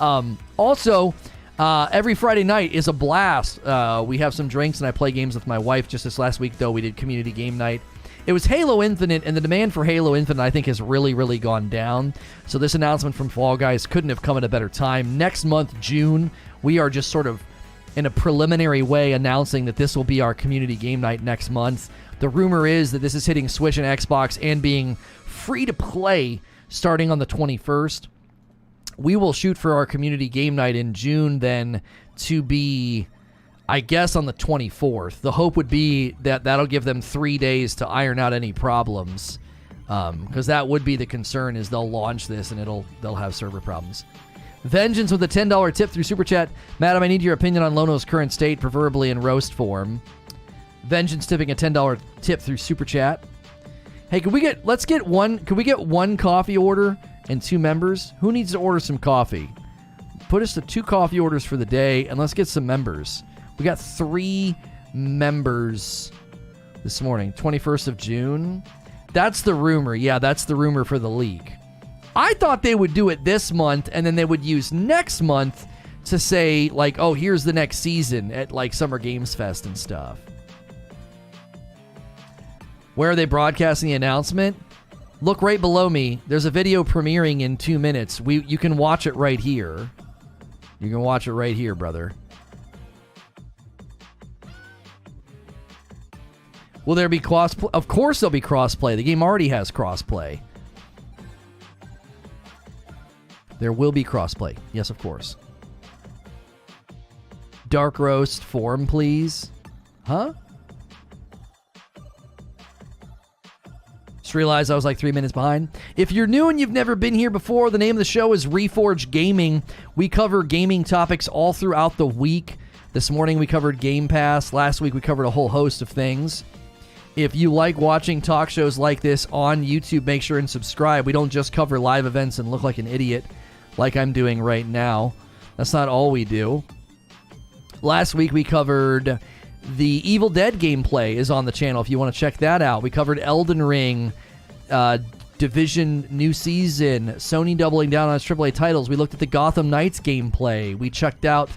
Also, every Friday night is a blast. We have some drinks and I play games with my wife. Just this last week, though, we did community game night. It was Halo Infinite, and the demand for Halo Infinite, I think, has really, really gone down. So this announcement from Fall Guys couldn't have come at a better time. Next month, June, we are just sort of in a preliminary way announcing that this will be our community game night next month. The rumor is that this is hitting Switch and Xbox and being free to play starting on the 21st. We will shoot for our community game night in June then to be, I guess, on the 24th. The hope would be that that'll give them 3 days to iron out any problems, because that would be the concern is they'll launch this and they'll have server problems. Vengeance with a $10 tip through Super Chat. Madam, I need your opinion on Lono's current state, preferably in roast form. Vengeance tipping a $10 tip through Super Chat. Hey, could we get one coffee order and 2 members? Who needs to order some coffee? Put us to 2 coffee orders for the day, and let's get some members. We got 3 members this morning. 21st of June. That's the rumor. Yeah, that's the rumor for the leak. I thought they would do it this month, and then they would use next month to say, like, oh, here's the next season at, like, Summer Games Fest and stuff. Where are they broadcasting the announcement? Look right below me. There's a video premiering in 2 minutes. You can watch it right here. You can watch it right here, brother. Will there be crossplay? Of course there'll be crossplay. The game already has crossplay. There will be crossplay. Yes, of course. Dark roast form, please. Huh? Just realized I was like 3 minutes behind. If you're new and you've never been here before, the name of the show is Reforge Gaming. We cover gaming topics all throughout the week. This morning we covered Game Pass. Last week we covered a whole host of things. If you like watching talk shows like this on YouTube, make sure and subscribe. We don't just cover live events and look like an idiot like I'm doing right now. That's not all we do. Last week we covered the Evil Dead gameplay is on the channel if you want to check that out. We covered Elden Ring, Division new season, Sony doubling down on its AAA titles. We looked at the Gotham Knights gameplay. We checked out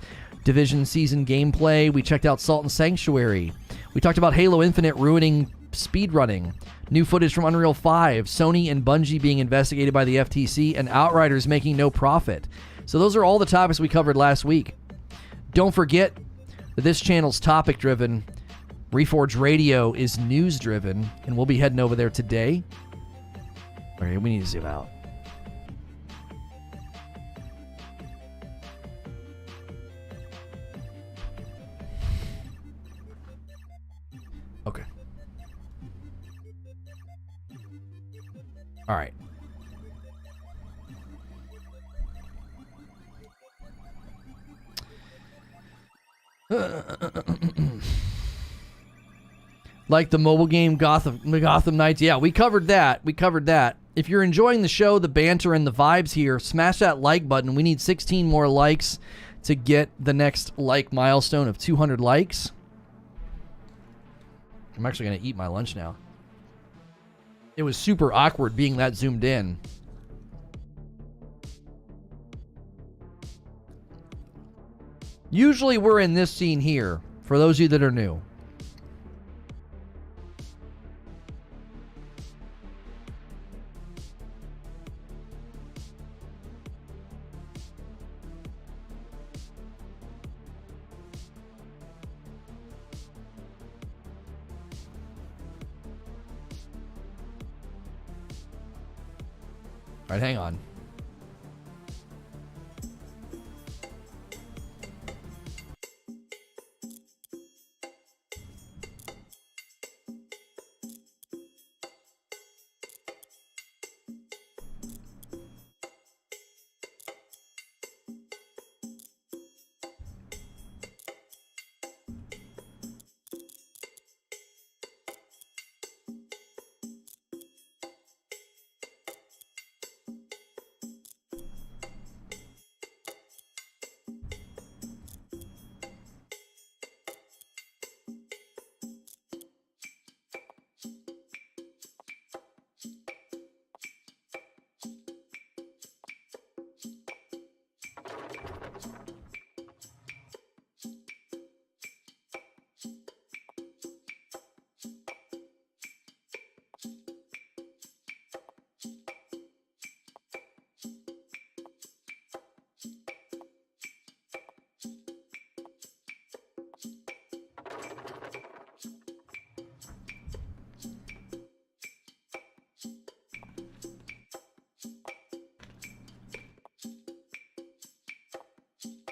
Division season gameplay. We checked out Salt and Sanctuary. We talked about Halo Infinite ruining speedrunning. New footage from Unreal 5, Sony and Bungie being investigated by the FTC, and Outriders making no profit. So those are all the topics we covered last week. Don't forget that this channel's topic-driven. Reforge Radio is news-driven, and we'll be heading over there today. All right, we need to zoom out. Okay. All right. Like the mobile game Gotham Knights. Yeah, we covered that. If you're enjoying the show, the banter, and the vibes here, smash that like button. We need 16 more likes to get the next like milestone of 200 likes. I'm actually going to eat my lunch now. It was super awkward being that zoomed in. Usually we're in this scene here, for those of you that are new. All right, hang on.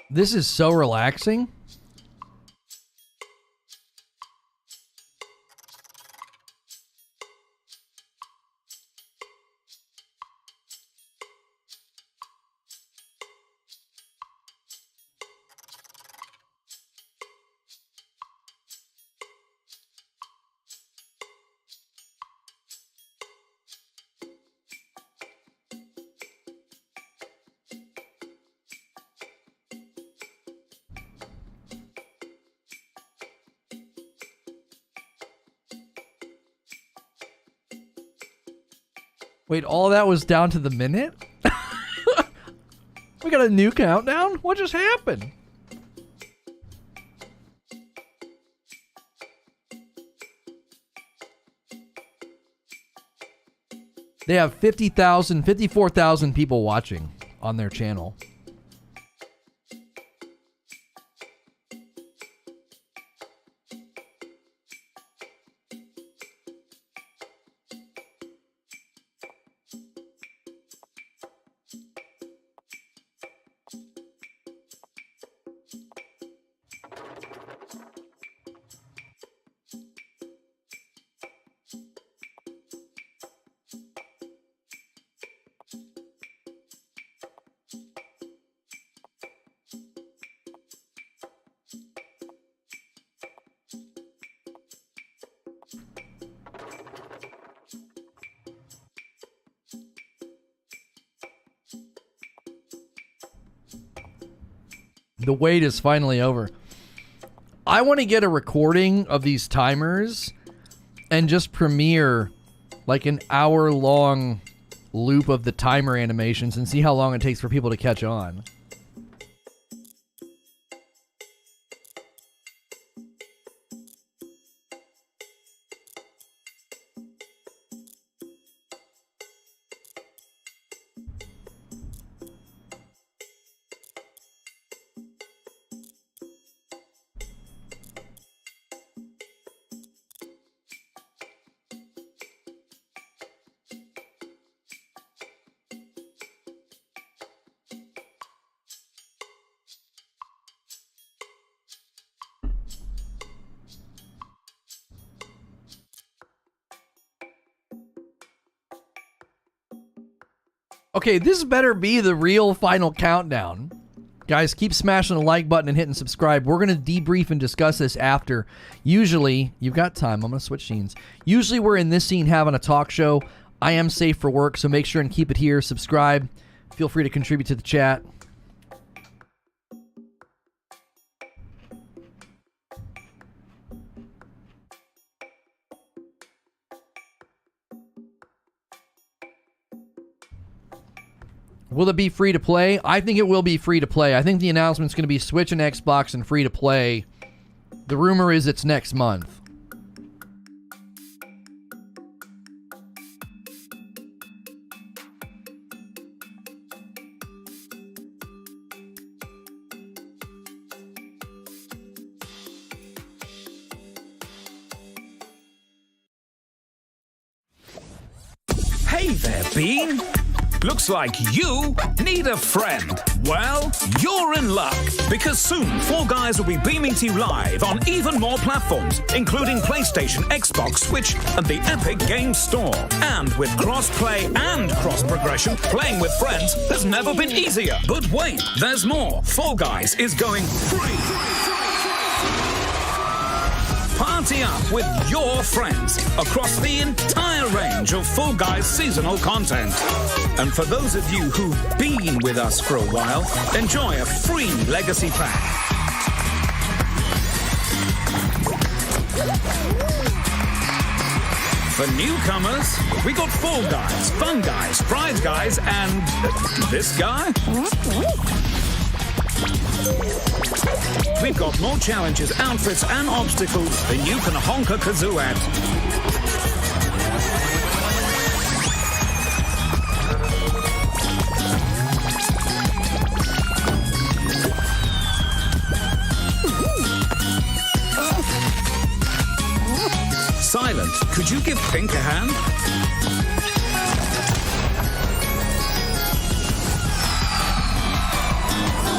This is so relaxing. Wait, all that was down to the minute? We got a new countdown? What just happened? They have 54,000 people watching on their channel. The wait is finally over. I want to get a recording of these timers and just premiere like an hour-long loop of the timer animations and see how long it takes for people to catch on. Okay, this better be the real final countdown. Guys, keep smashing the like button and hitting subscribe. We're going to debrief and discuss this after. Usually, you've got time. I'm going to switch scenes. Usually, we're in this scene having a talk show. I am safe for work, so make sure and keep it here. Subscribe. Feel free to contribute to the chat. Will it be free to play? I think it will be free to play. I think the announcement's going to be Switch and Xbox and free to play. The rumor is it's next month. Hey there, Bean. Looks like you need a friend. Well, you're in luck, because soon Fall Guys will be beaming to you live on even more platforms, including PlayStation, Xbox, Switch, and the Epic Games Store. And with cross-play and cross-progression, playing with friends has never been easier. But wait, there's more. Fall Guys is going free. Party up with your friends across the entire range of Fall Guys seasonal content. And for those of you who've been with us for a while, enjoy a free legacy pack. For newcomers, we got Fall Guys, Fun Guys, Prize Guys, and this guy? We've got more challenges, outfits, and obstacles than you can honk a kazoo at. Silent, could you give Pink a hand?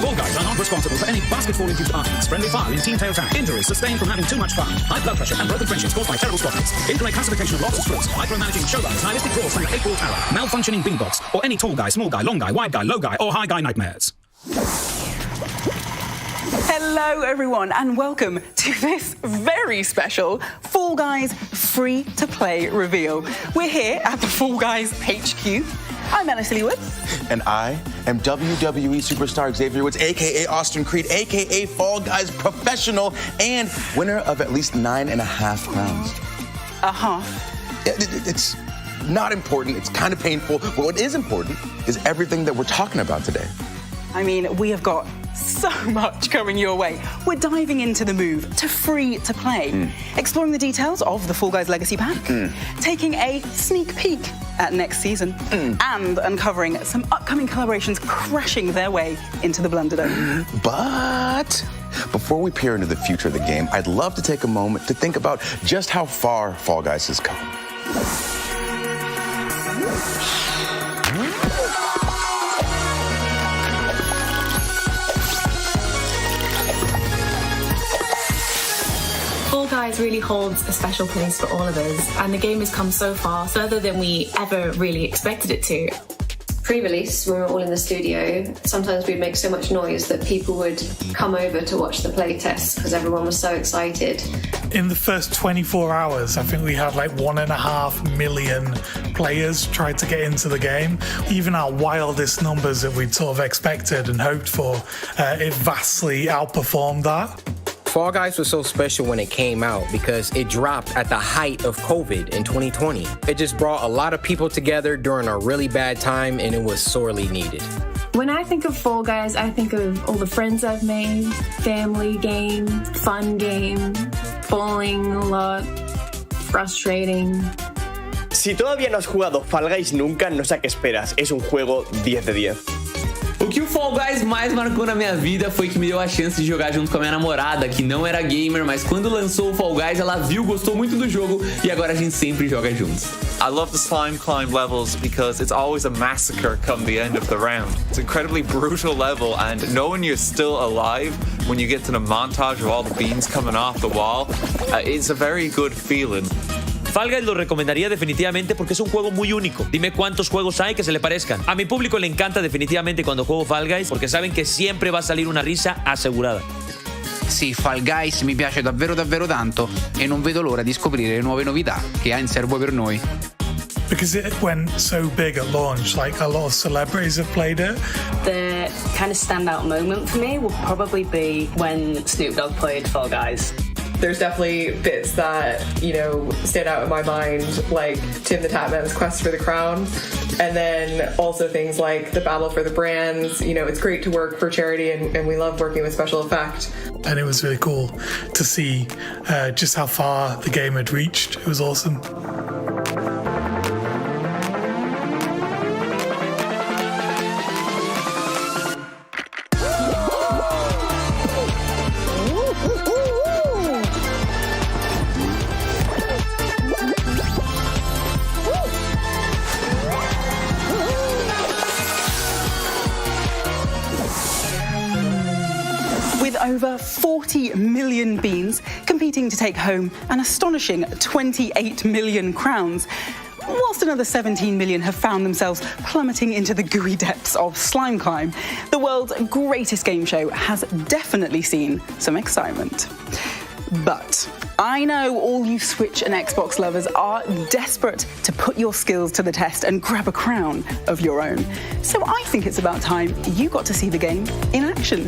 Fall Guys are not responsible for any basket-fall-induced arguments, friendly fire in Team Tail Town, injuries sustained from having too much fun, high blood pressure and broken friendships caused by terrible spottings, incorrect classification of lots of sports, micromanaging showruns, nihilistic draws from your 8-ball tower, malfunctioning beanbox, or any tall guy, small guy, long guy, wide guy, low guy, or high guy nightmares. Hello everyone and welcome to this very special Fall Guys free-to-play reveal. We're here at the Fall Guys HQ. I'm Alice Leewood. And I am WWE superstar Xavier Woods, a.k.a. Austin Creed, a.k.a. Fall Guys professional and winner of at least 9.5 crowns. Uh-huh. not important. It's kind of painful. But what is important is everything that we're talking about today. I mean, we have got so much coming your way. We're diving into the move to free to play, exploring the details of the Fall Guys Legacy Pack, taking a sneak peek at next season, and uncovering some upcoming collaborations crashing their way into the Blender Dome. But before we peer into the future of the game, I'd love to take a moment to think about just how far Fall Guys has come. Fall Guys really holds a special place for all of us, and the game has come so far, further than we ever really expected it to. Pre-release, when we were all in the studio, sometimes we'd make so much noise that people would come over to watch the playtests because everyone was so excited. In the first 24 hours, I think we had like 1.5 million players try to get into the game. Even our wildest numbers that we'd sort of expected and hoped for, it vastly outperformed that. Fall Guys was so special when it came out because it dropped at the height of COVID in 2020. It just brought a lot of people together during a really bad time, and it was sorely needed. When I think of Fall Guys, I think of all the friends I've made, family game, fun game, bowling a lot, frustrating. Si todavía no has jugado Fall Guys nunca, no sé a qué esperas. Es un juego 10 de 10. O que o Fall Guys mais marcou na minha vida foi que me deu a chance de jogar junto com a minha namorada, que não era gamer, mas quando lançou o Fall Guys, ela viu, gostou muito do jogo e agora a gente sempre joga juntos. I love the slime climb levels because it's always a massacre come the end of the round. It's an incredibly brutal level, and knowing you're still alive when you get to the montage of all the beans coming off the wall, it's a very good feeling. Fall Guys lo recomendaría definitivamente porque es un juego muy único. Dime cuántos juegos hay que se le parezcan. A mi público le encanta definitivamente cuando juego Fall Guys porque saben que siempre va a salir una risa asegurada. Sì, Fall Guys mi piace davvero davvero tanto e non vedo l'ora di scoprire le nuove novità che ha in serbo per noi. Because it went so big at launch, like a lot of celebrities have played it. The kind of standout moment for me will probably be when Snoop Dogg played Fall Guys. There's definitely bits that, you know, stand out in my mind, like Tim the Tatman's quest for the crown. And then also things like the battle for the brands. You know, it's great to work for charity and we love working with special effect. And it was really cool to see just how far the game had reached. It was awesome. Over 40 million beans competing to take home an astonishing 28 million crowns, whilst another 17 million have found themselves plummeting into the gooey depths of Slime Climb. The world's greatest game show has definitely seen some excitement. But I know all you Switch and Xbox lovers are desperate to put your skills to the test and grab a crown of your own. So I think it's about time you got to see the game in action.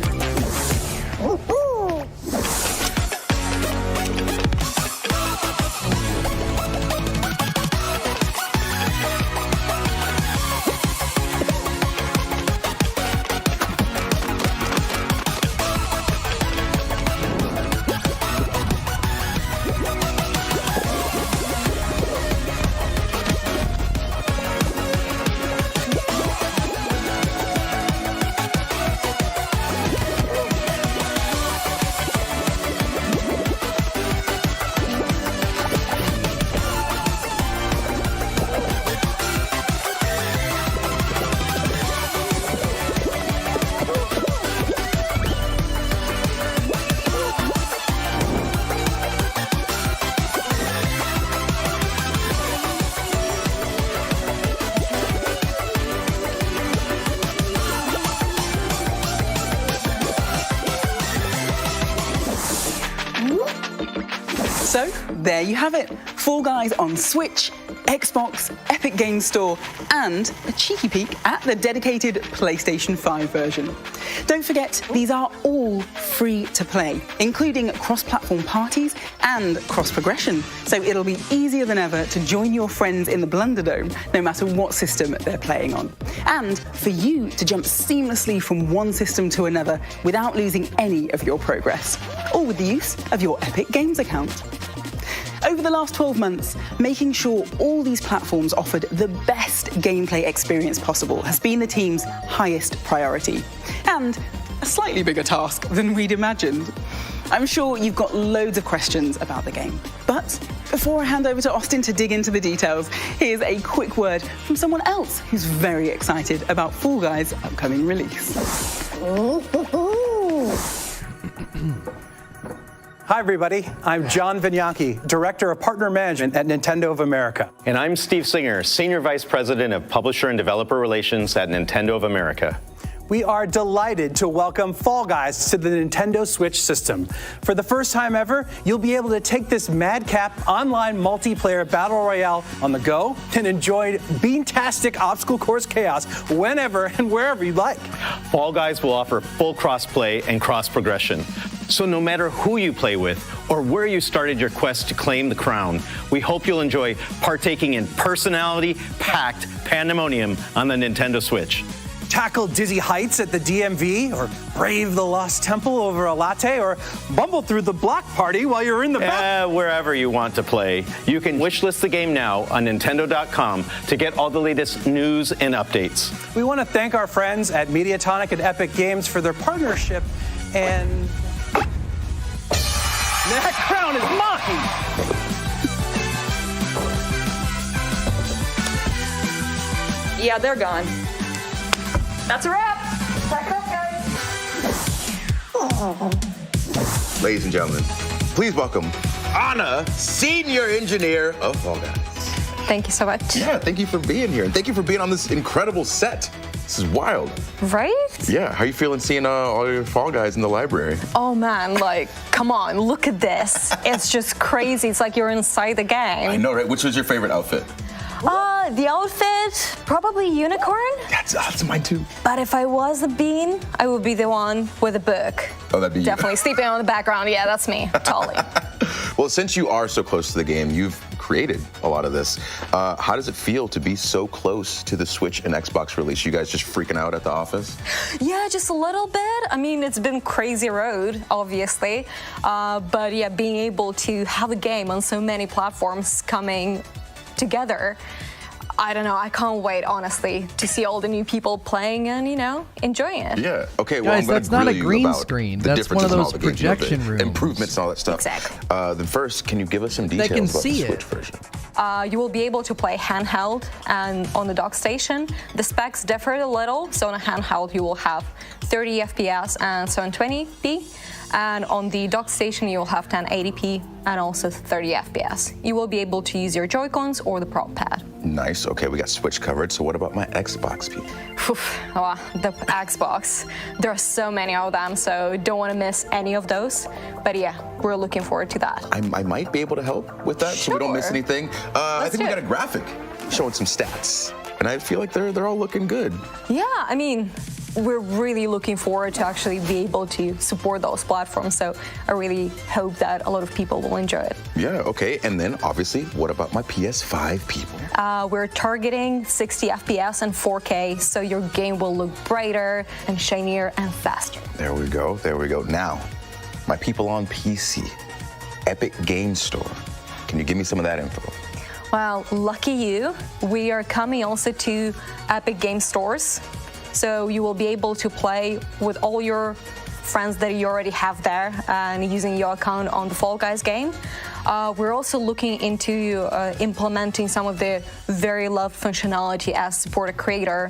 So, there you have it. Fall Guys on Switch, Xbox, Epic Games Store, and a cheeky peek at the dedicated PlayStation 5 version. Don't forget, these are all free to play, including cross-platform parties and cross-progression, so it'll be easier than ever to join your friends in the Blunderdome, no matter what system they're playing on. And for you to jump seamlessly from one system to another without losing any of your progress, all with the use of your Epic Games account. Over the last 12 months, making sure all these platforms offered the best gameplay experience possible has been the team's highest priority, and a slightly bigger task than we'd imagined. I'm sure you've got loads of questions about the game, but before I hand over to Austin to dig into the details, here's a quick word from someone else who's very excited about Fall Guys' upcoming release. Hi, everybody. I'm John Vignacchi, Director of Partner Management at Nintendo of America. And I'm Steve Singer, Senior Vice President of Publisher and Developer Relations at Nintendo of America. We are delighted to welcome Fall Guys to the Nintendo Switch system. For the first time ever, you'll be able to take this madcap online multiplayer battle royale on the go and enjoy beantastic obstacle course chaos whenever and wherever you like. Fall Guys will offer full cross-play and cross-progression. So no matter who you play with or where you started your quest to claim the crown, we hope you'll enjoy partaking in personality-packed pandemonium on the Nintendo Switch. Tackle dizzy heights at the DMV, or brave the Lost Temple over a latte, or bumble through the block party while you're in the bath. Wherever you want to play. You can wishlist the game now on Nintendo.com to get all the latest news and updates. We want to thank our friends at Mediatonic and Epic Games for their partnership, and that crown is mine! Yeah, they're gone. That's a wrap. Pack it up, guys. Ladies and gentlemen, please welcome Anna, Senior Engineer of Fall Guys. Thank you so much. Yeah, thank you for being here, and thank you for being on this incredible set. This is wild. Right? Yeah, how you feeling seeing all your Fall Guys in the library? Oh man, like, come on, look at this. It's just crazy. It's like you're inside the game. I know, right? Which was your favorite outfit? The outfit, probably unicorn. That's mine too. But if I was a bean, I would be the one with a book. Oh, that'd be Definitely sleeping on the background. Yeah, that's me, totally. Well, since you are so close to the game, you've created a lot of this. How does it feel to be so close to the Switch and Xbox release? You guys just freaking out at the office? Yeah, just a little bit. I mean, it's been a crazy road, obviously. But yeah, being able to have a game on so many platforms coming together, I don't know, I can't wait, honestly, to see all the new people playing and, enjoying it. Yeah, okay, well, Guys, I'm going that's to not grill a you green about screen. the That's one of differences in all those the games, projection rooms. improvements and all that stuff. Exactly. Then first, can you give us some They details can about see the it. Switch version? You will be able to play handheld and on the dock station. The specs differ a little, so on a handheld you will have 30 FPS and 720p. And on the dock station, you'll have 1080p and also 30 FPS. You will be able to use your Joy-Cons or the Pro Pad. Nice. Okay, we got Switch covered. So what about my Xbox people? The Xbox. There are so many of them, so don't want to miss any of those. But yeah, we're looking forward to that. I might be able to help with that, so we don't miss anything. I think we got a graphic showing some stats, and I feel like they're all looking good. Yeah, I mean, we're really looking forward to actually be able to support those platforms. So I really hope that a lot of people will enjoy it. Yeah, okay. And then obviously, what about my PS5 people? We're targeting 60 FPS and 4K, so your game will look brighter and shinier and faster. There we go. There we go. Now, my people on PC, Epic Games Store. Can you give me some of that info? Well, lucky you. We are coming also to Epic Games Stores. So you will be able to play with all your friends that you already have there and using your account on the Fall Guys game. We're also looking into implementing some of the very loved functionality as support a creator.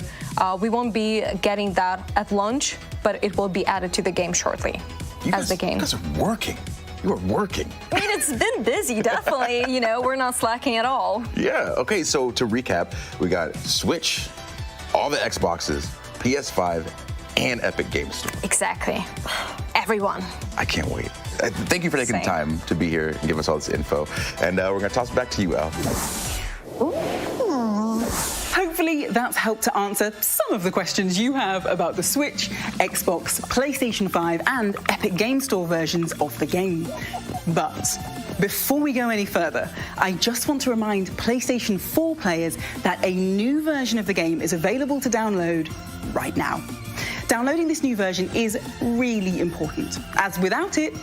We won't be getting that at launch, but it will be added to the game shortly the game. You guys are working. You are working. I mean, it's been busy, definitely. We're not slacking at all. Yeah, okay, so to recap, we got Switch, all the Xboxes, PS5, and Epic Games Store. Exactly. Everyone. I can't wait. Thank you for taking the time to be here and give us all this info. And we're going to toss it back to you, El. Hopefully that's helped to answer some of the questions you have about the Switch, Xbox, PlayStation 5 and Epic Game Store versions of the game. But before we go any further, I just want to remind PlayStation 4 players that a new version of the game is available to download right now. Downloading this new version is really important, as without it,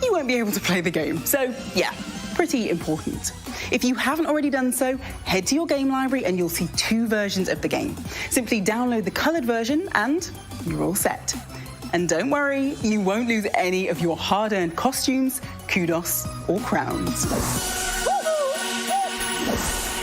you won't be able to play the game. So yeah, pretty important. If you haven't already done so, head to your game library and you'll see 2 versions of the game. Simply download the coloured version and you're all set. And don't worry, you won't lose any of your hard-earned costumes, kudos, or crowns.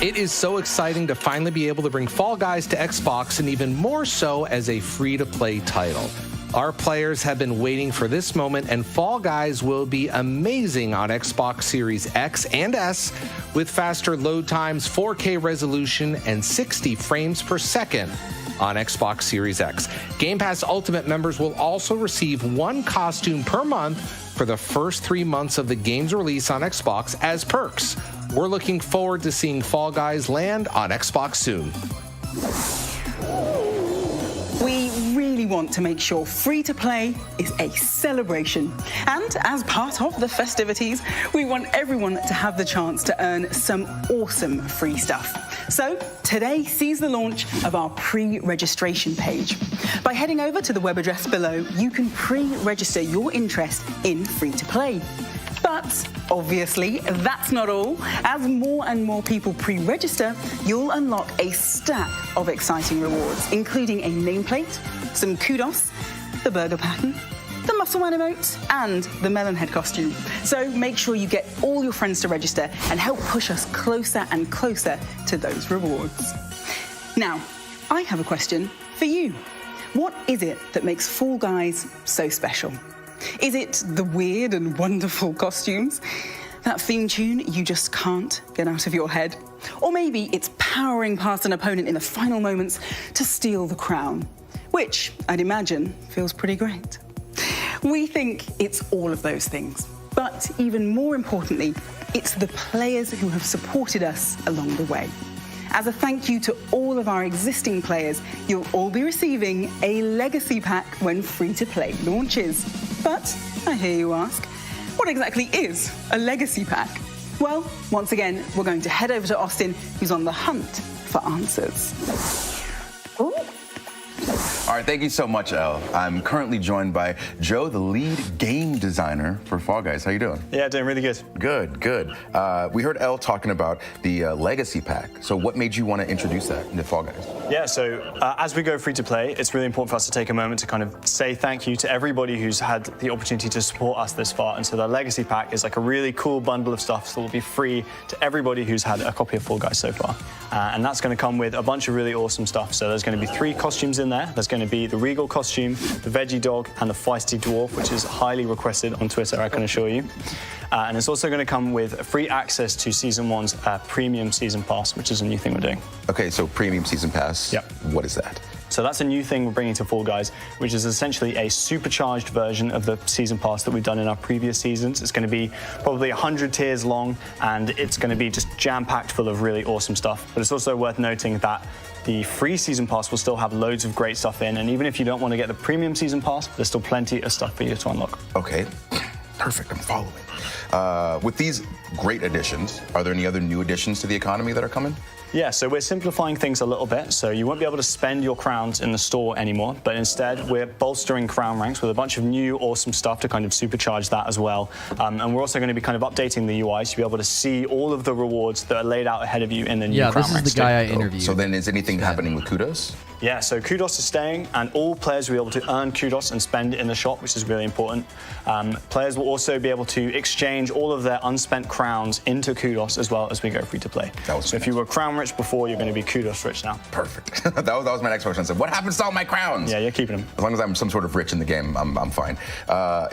It is so exciting to finally be able to bring Fall Guys to Xbox, and even more so as a free-to-play title. Our players have been waiting for this moment, and Fall Guys will be amazing on Xbox Series X and S with faster load times, 4K resolution, and 60 frames per second on Xbox Series X. Game Pass Ultimate members will also receive 1 costume per month for the first 3 months of the game's release on Xbox as perks. We're looking forward to seeing Fall Guys land on Xbox soon. We really want to make sure free-to-play is a celebration. And as part of the festivities, we want everyone to have the chance to earn some awesome free stuff. So today sees the launch of our pre-registration page. By heading over to the web address below, you can pre-register your interest in free-to-play. But obviously, that's not all. As more and more people pre-register, you'll unlock a stack of exciting rewards, including a nameplate, some kudos, the burger pattern, the muscle man emote, and the melon head costume. So make sure you get all your friends to register and help push us closer and closer to those rewards. Now, I have a question for you. What is it that makes Fall Guys so special? Is it the weird and wonderful costumes? That theme tune you just can't get out of your head? Or maybe it's powering past an opponent in the final moments to steal the crown, which I'd imagine feels pretty great. We think it's all of those things, but even more importantly, it's the players who have supported us along the way. As a thank you to all of our existing players, you'll all be receiving a legacy pack when free-to-play launches. But I hear you ask, what exactly is a legacy pack? Well, once again, we're going to head over to Austin, who's on the hunt for answers. Ooh. All right, thank you so much, El. I'm currently joined by Joe, the lead game designer for Fall Guys. How you doing? Yeah, doing really good. Good, good. We heard El talking about the Legacy Pack. So what made you want to introduce that into Fall Guys? Yeah, so as we go free to play, it's really important for us to take a moment to kind of say thank you to everybody who's had the opportunity to support us this far. And so the Legacy Pack is like a really cool bundle of stuff that will be free to everybody who's had a copy of Fall Guys so far. And that's going to come with a bunch of really awesome stuff. So there's going to be 3 costumes in there. There's going to be the Regal costume, the Veggie Dog, and the Feisty Dwarf, which is highly requested on Twitter, I can assure you. And it's also going to come with free access to Season 1's Premium Season Pass, which is a new thing we're doing. Okay, so Premium Season Pass, yep. What is that? So that's a new thing we're bringing to Fall Guys, which is essentially a supercharged version of the Season Pass that we've done in our previous seasons. It's going to be probably 100 tiers long, and it's going to be just jam-packed full of really awesome stuff. But it's also worth noting that the free Season Pass will still have loads of great stuff in, and even if you don't want to get the Premium Season Pass, there's still plenty of stuff for you to unlock. Okay, perfect, I'm following. With these great additions, are there any other new additions to the economy that are coming? Yeah, so we're simplifying things a little bit. So you won't be able to spend your crowns in the store anymore, but instead we're bolstering crown ranks with a bunch of new awesome stuff to kind of supercharge that as well. And we're also going to be kind of updating the UI to be able to see all of the rewards that are laid out ahead of you in the new crown ranks. Yeah, this is the guy I interviewed. So then is anything happening with kudos? Yeah, so kudos is staying, and all players will be able to earn kudos and spend it in the shop, which is really important. Players will also be able to exchange exchange all of their unspent crowns into kudos as well as we go free to play. So if you were crown rich before, you're going to be kudos rich now. Perfect. that was my next question. I said, what happens to all my crowns? Yeah, you're keeping them. As long as I'm some sort of rich in the game, I'm fine.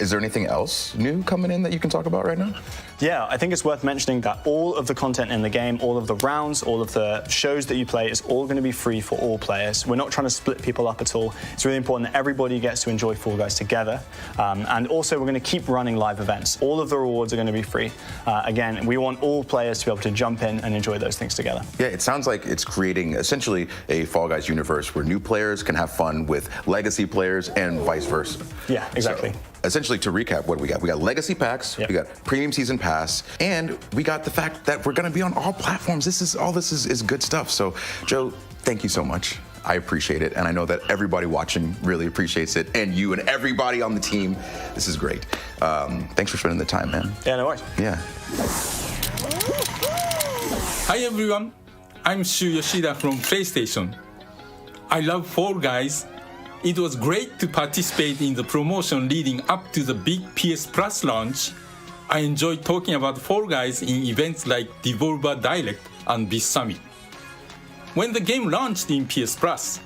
Is there anything else new coming in that you can talk about right now? Yeah, I think it's worth mentioning that all of the content in the game, all of the rounds, all of the shows that you play is all going to be free for all players. We're not trying to split people up at all. It's really important that everybody gets to enjoy Fall Guys together. And also, we're going to keep running live events. All of the rewards are going to be free. Again, we want all players to be able to jump in and enjoy those things together. Yeah, it sounds like it's creating essentially a Fall Guys universe where new players can have fun with legacy players and vice versa. Yeah, exactly. So, essentially, to recap what we got legacy packs, we got premium season pass, and we got the fact that we're going to be on all platforms. This is good stuff. So, Joe, thank you so much. I appreciate it, and I know that everybody watching really appreciates it, and you and everybody on the team. This is great. Thanks for spending the time, man. Yeah, no worries. Yeah. Hi everyone, I'm Shu Yoshida from PlayStation. I love Fall Guys. It was great to participate in the promotion leading up to the big PS Plus launch. I enjoy talking about Fall Guys in events like Devolver Direct and this Summit. When the game launched in PS Plus,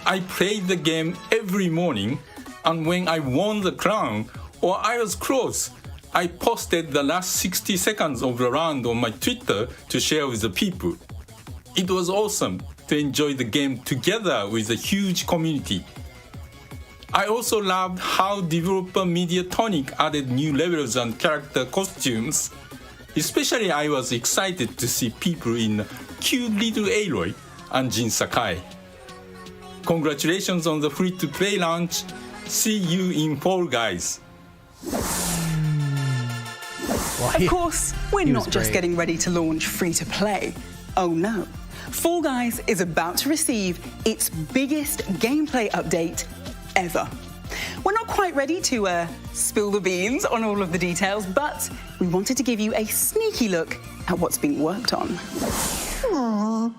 I played the game every morning, and when I won the crown or I was close, I posted the last 60 seconds of the round on my Twitter to share with the people. It was awesome to enjoy the game together with a huge community. I also loved how developer Mediatonic added new levels and character costumes. Especially I was excited to see people in cute little Aloy and Jin Sakai. Congratulations on the free-to-play launch. See you in Fall Guys. Of course, we're not just getting ready to launch free-to-play. Oh no. Fall Guys is about to receive its biggest gameplay update ever. We're not quite ready to spill the beans on all of the details, but we wanted to give you a sneaky look at what's being worked on. Aww.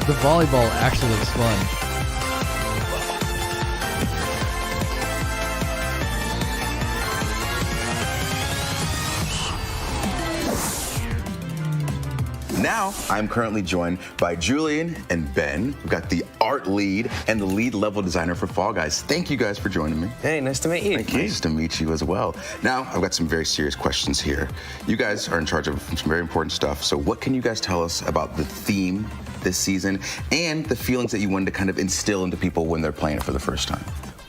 The volleyball actually looks fun. Now, I'm currently joined by Julian and Ben. We've got the art lead and the lead level designer for Fall Guys. Thank you guys for joining me. Hey, nice to meet you. Nice to meet you as well. Now, I've got some very serious questions here. You guys are in charge of some very important stuff. So what can you guys tell us about the theme this season and the feelings that you wanted to kind of instill into people when they're playing it for the first time?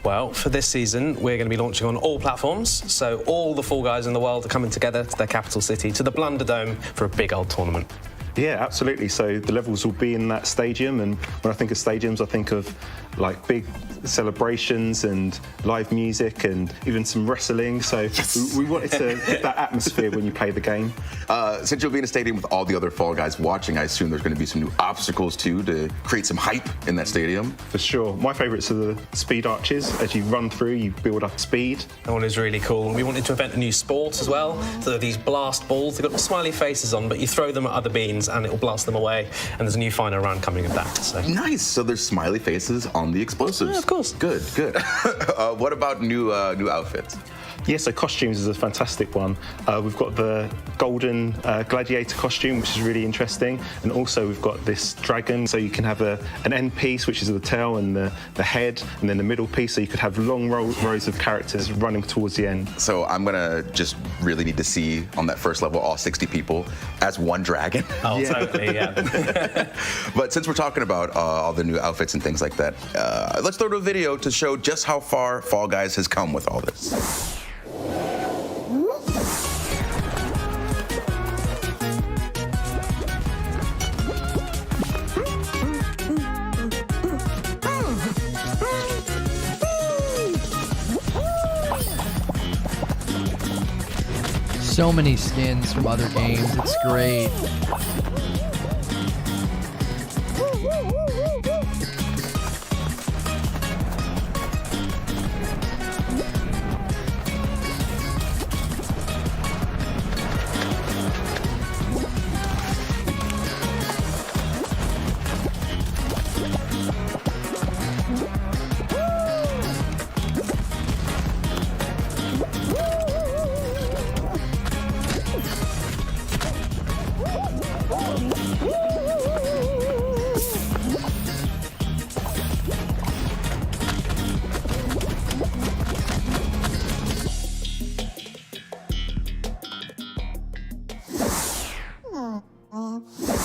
Well, for this season, we're going to be launching on all platforms. So all the Fall Guys in the world are coming together to their capital city, to the Blunder Dome, for a big old tournament. Yeah, absolutely. So the levels will be in that stadium, and when I think of stadiums, I think of like big celebrations and live music and even some wrestling. So we wanted to get that atmosphere when you play the game. Since you'll be in a stadium with all the other Fall Guys watching, I assume there's going to be some new obstacles too to create some hype in that stadium. For sure. My favourites are the speed arches. As you run through, you build up speed. That one is really cool. We wanted to invent a new sport as well. So these blast balls, they've got smiley faces on, but you throw them at other beans and it'll blast them away. And there's a new final round coming of that. So. Nice. So there's smiley faces on the explosives. Yeah, of course. Good, good. What about new outfits? Yeah, so costumes is a fantastic one. We've got the golden gladiator costume, which is really interesting. And also we've got this dragon, so you can have an end piece, which is the tail and the head, and then the middle piece, so you could have long rows of characters running towards the end. So I'm gonna just really need to see on that first level all 60 people as one dragon. Oh, yeah. Totally, yeah. But since we're talking about all the new outfits and things like that, let's throw to a video to show just how far Fall Guys has come with all this. So many skins from other games. It's great.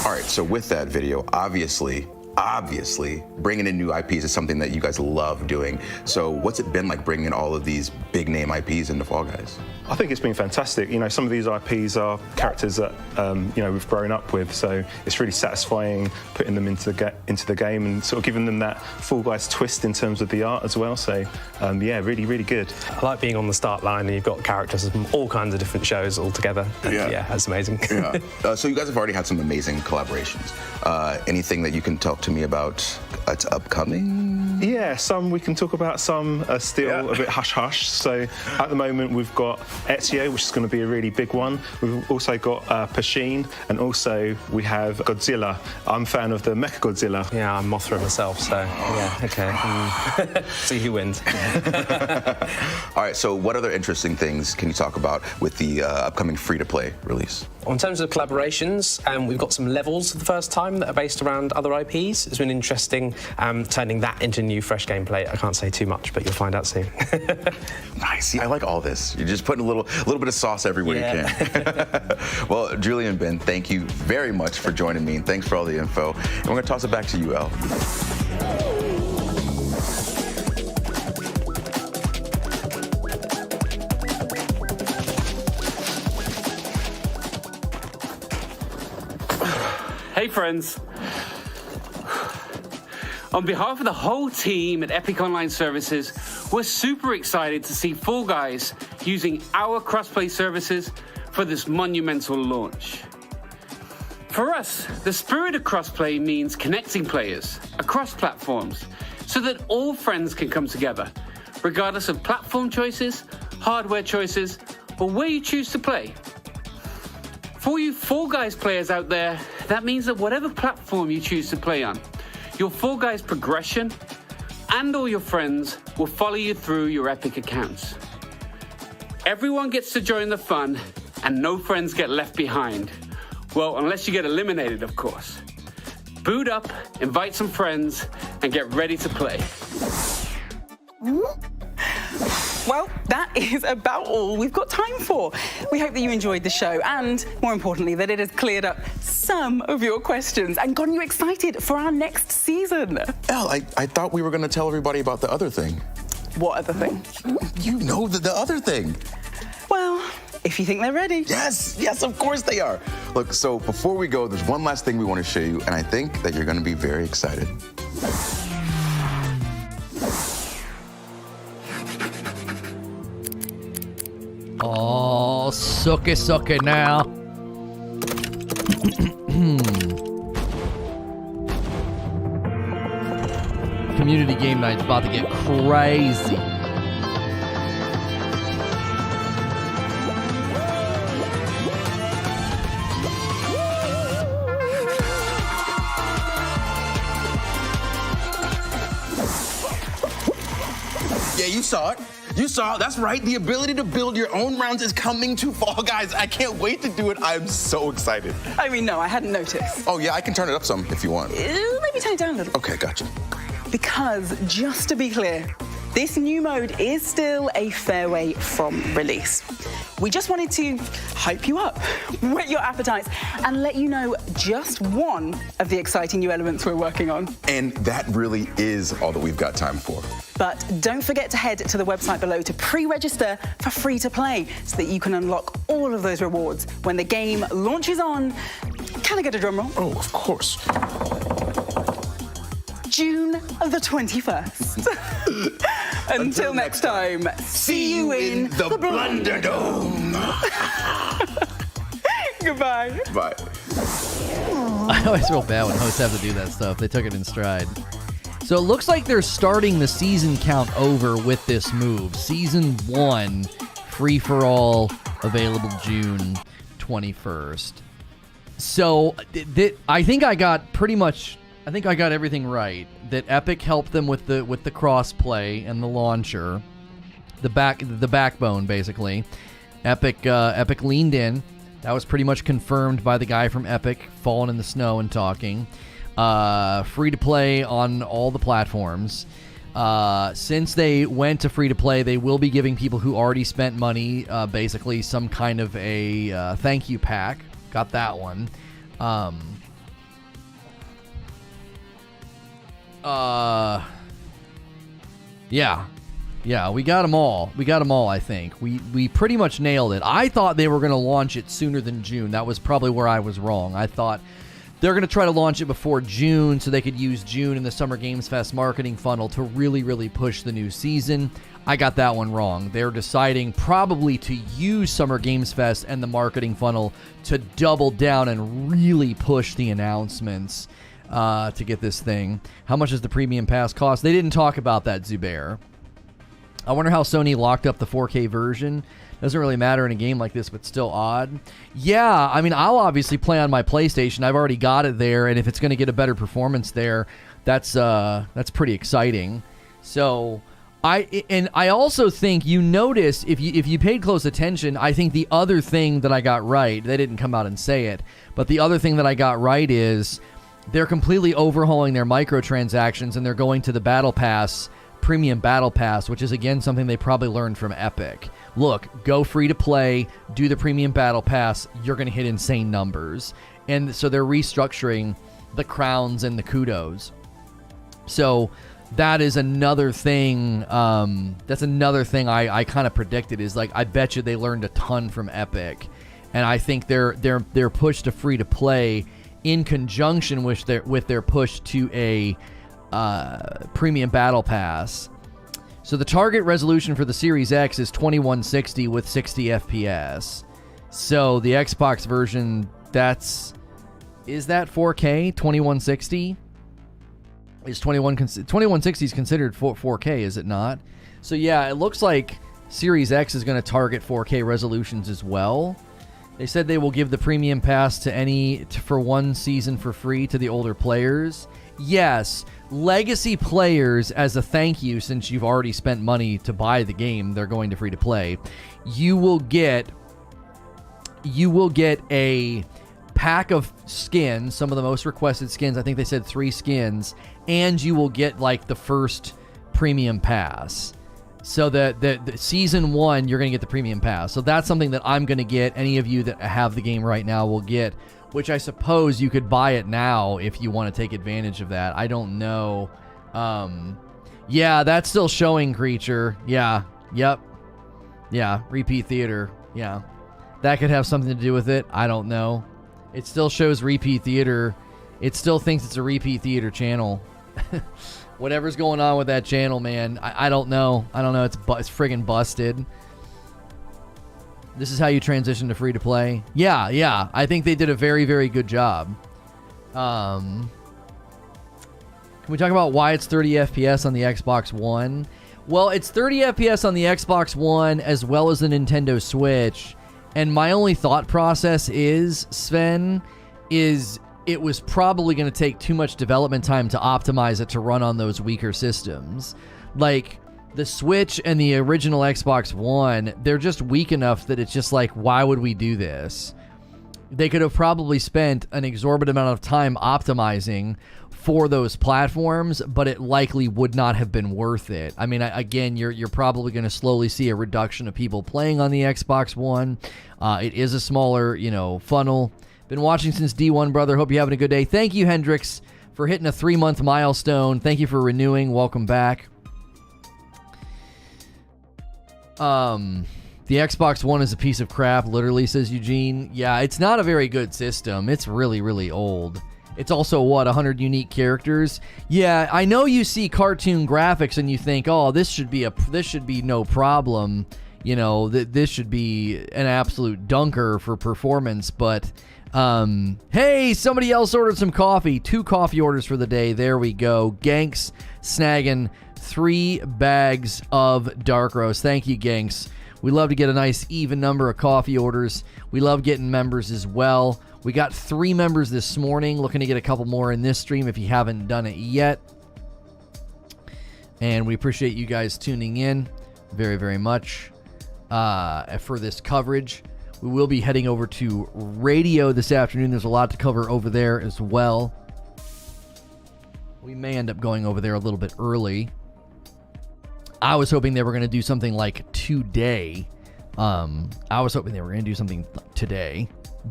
All right, so with that video, obviously, bringing in new IPs is something that you guys love doing. So what's it been like bringing in all of these big name IPs into Fall Guys? I think it's been fantastic. You know, some of these IPs are characters that you know, we've grown up with, so it's really satisfying putting them into the game and sort of giving them that Fall Guys twist in terms of the art as well. So yeah, really good. I like being on the start line and you've got characters from all kinds of different shows all together. Yeah, that's amazing. Yeah. So you guys have already had some amazing collaborations. Anything that you can talk to me about that's upcoming? Yeah, some we can talk about. Some are still a bit hush-hush. So at the moment we've got Ezio, which is going to be a really big one. We've also got Pasheen, and also we have Godzilla. I'm a fan of the Mechagodzilla. Yeah, I'm Mothra myself, so yeah, okay. See who wins. All right, so what other interesting things can you talk about with the upcoming free-to-play release? In terms of collaborations, we've got some levels for the first time that are based around other IPs. It's been interesting turning that into new, fresh gameplay. I can't say too much, but you'll find out soon. Nice. See, I like all this. You're just putting a little bit of sauce everywhere you can. Well, Julie and Ben, thank you very much for joining me, and thanks for all the info. And we're going to toss it back to you, El. Hey friends, on behalf of the whole team at Epic Online Services, we're super excited to see Fall Guys using our crossplay services for this monumental launch. For us, the spirit of crossplay means connecting players across platforms so that all friends can come together, regardless of platform choices, hardware choices, or where you choose to play. For you Fall Guys players out there, that means that whatever platform you choose to play on, your Fall Guys progression and all your friends will follow you through your Epic accounts. Everyone gets to join the fun and no friends get left behind. Well, unless you get eliminated, of course. Boot up, invite some friends, and get ready to play. Well, that is about all we've got time for. We hope that you enjoyed the show and, more importantly, that it has cleared up some of your questions and gotten you excited for our next season. El, I thought we were going to tell everybody about the other thing. What other thing? You know the other thing. Well, if you think they're ready. Yes, of course they are. Look, so before we go, there's one last thing we want to show you, and I think that you're going to be very excited. Oh, suck it now. Community game night's about to get crazy. Yeah, you saw it. That's right. The ability to build your own rounds is coming to Fall Guys. I can't wait to do it. I'm so excited. I mean, no, I hadn't noticed. Oh, yeah, I can turn it up some if you want. Maybe turn it down a little. Okay, gotcha. Because, just to be clear, this new mode is still a fair way from release. We just wanted to hype you up, whet your appetites, and let you know just one of the exciting new elements we're working on. And that really is all that we've got time for. But don't forget to head to the website below to pre-register for free-to-play so that you can unlock all of those rewards when the game launches on... Can I get a drum roll? Oh, of course. June the 21st. Until next time, see you in the Blunderdome. Goodbye. Bye. I always feel bad when hosts have to do that stuff. They took it in stride. So it looks like they're starting the season count over with this move. Season 1, free for all, available June 21st. So I think I got everything right. That Epic helped them with the crossplay and the launcher, the backbone basically. Epic leaned in. That was pretty much confirmed by the guy from Epic falling in the snow and talking. Free to play on all the platforms. Since they went to free to play, they will be giving people who already spent money basically some kind of a thank you pack. Got that one. Yeah, we got them all. I think. We pretty much nailed it. I thought they were going to launch it sooner than June. That was probably where I was wrong. I thought they're going to try to launch it before June so they could use June in the Summer Games Fest marketing funnel to really, really push the new season. I got that one wrong. They're deciding probably to use Summer Games Fest and the marketing funnel to double down and really push the announcements to get this thing. How much does the premium pass cost? They didn't talk about that, Zubair. I wonder how Sony locked up the 4K version. Doesn't really matter in a game like this, but still odd. Yeah, I mean, I'll obviously play on my PlayStation. I've already got it there, and if it's going to get a better performance there, that's pretty exciting. So, I also think you notice, if you paid close attention, I think the other thing that I got right, they didn't come out and say it, but the other thing that I got right is they're completely overhauling their microtransactions, and they're going to the Battle Pass, Premium Battle Pass, which is, again, something they probably learned from Epic. Look, go free to play, do the Premium Battle Pass, you're going to hit insane numbers. And so they're restructuring the crowns and the kudos. So that is another thing. That's another thing I kind of predicted is, like, I bet you they learned a ton from Epic. And I think their push to free to play in conjunction with their push to a Premium Battle Pass. So the target resolution for the Series X is 2160 with 60 FPS. So the Xbox version, is that 4K? 2160? Is 2160 is considered 4K, is it not? So yeah, it looks like Series X is going to target 4K resolutions as well. They said they will give the Premium Pass for one season for free to the older players. Yes, legacy players, as a thank you, since you've already spent money to buy the game, they're going to free to play. You will get a pack of skins, some of the most requested skins. I think they said 3 skins, and you will get like the first Premium Pass. So the season 1, you're going to get the Premium Pass. So that's something that I'm going to get. Any of you that have the game right now will get, which I suppose you could buy it now if you want to take advantage of that. I don't know. Yeah, that's still showing, Creature. Yeah, yep. Yeah, repeat theater. Yeah. That could have something to do with it. I don't know. It still shows repeat theater. It still thinks it's a repeat theater channel. Whatever's going on with that channel, man, I don't know. I don't know. It's friggin' busted. This is how you transition to free to play. Yeah. I think they did a very, very good job. Can we talk about why it's 30 FPS on the Xbox One? Well, it's 30 FPS on the Xbox One as well as the Nintendo Switch. And my only thought process is, Sven, is it was probably going to take too much development time to optimize it to run on those weaker systems. Like, the Switch and the original Xbox One, they're just weak enough that it's just like, why would we do this? They could have probably spent an exorbitant amount of time optimizing for those platforms, but it likely would not have been worth it. I mean, again, you're probably going to slowly see a reduction of people playing on the Xbox One. It is a smaller, funnel. Been watching since D1, brother. Hope you're having a good day. Thank you, Hendrix, for hitting a 3-month milestone. Thank you for renewing. Welcome back. The Xbox One is a piece of crap, literally, says Eugene. Yeah, it's not a very good system. It's really, really old. It's also, 100 unique characters? Yeah, I know you see cartoon graphics and you think, oh, this should be no problem. You know, this should be an absolute dunker for performance, but hey, somebody else ordered some coffee. 2 coffee orders for the day. There we go. Ganks snagging 3 bags of dark roast. Thank you, Ganks. We love to get a nice even number of coffee orders. We love getting members as well. We got 3 members this morning. Looking to get a couple more in this stream if you haven't done it yet. And we appreciate you guys tuning in very, very much for this coverage. We will be heading over to radio this afternoon. There's a lot to cover over there as well. We may end up going over there a little bit early. I was hoping they were going to do something like today.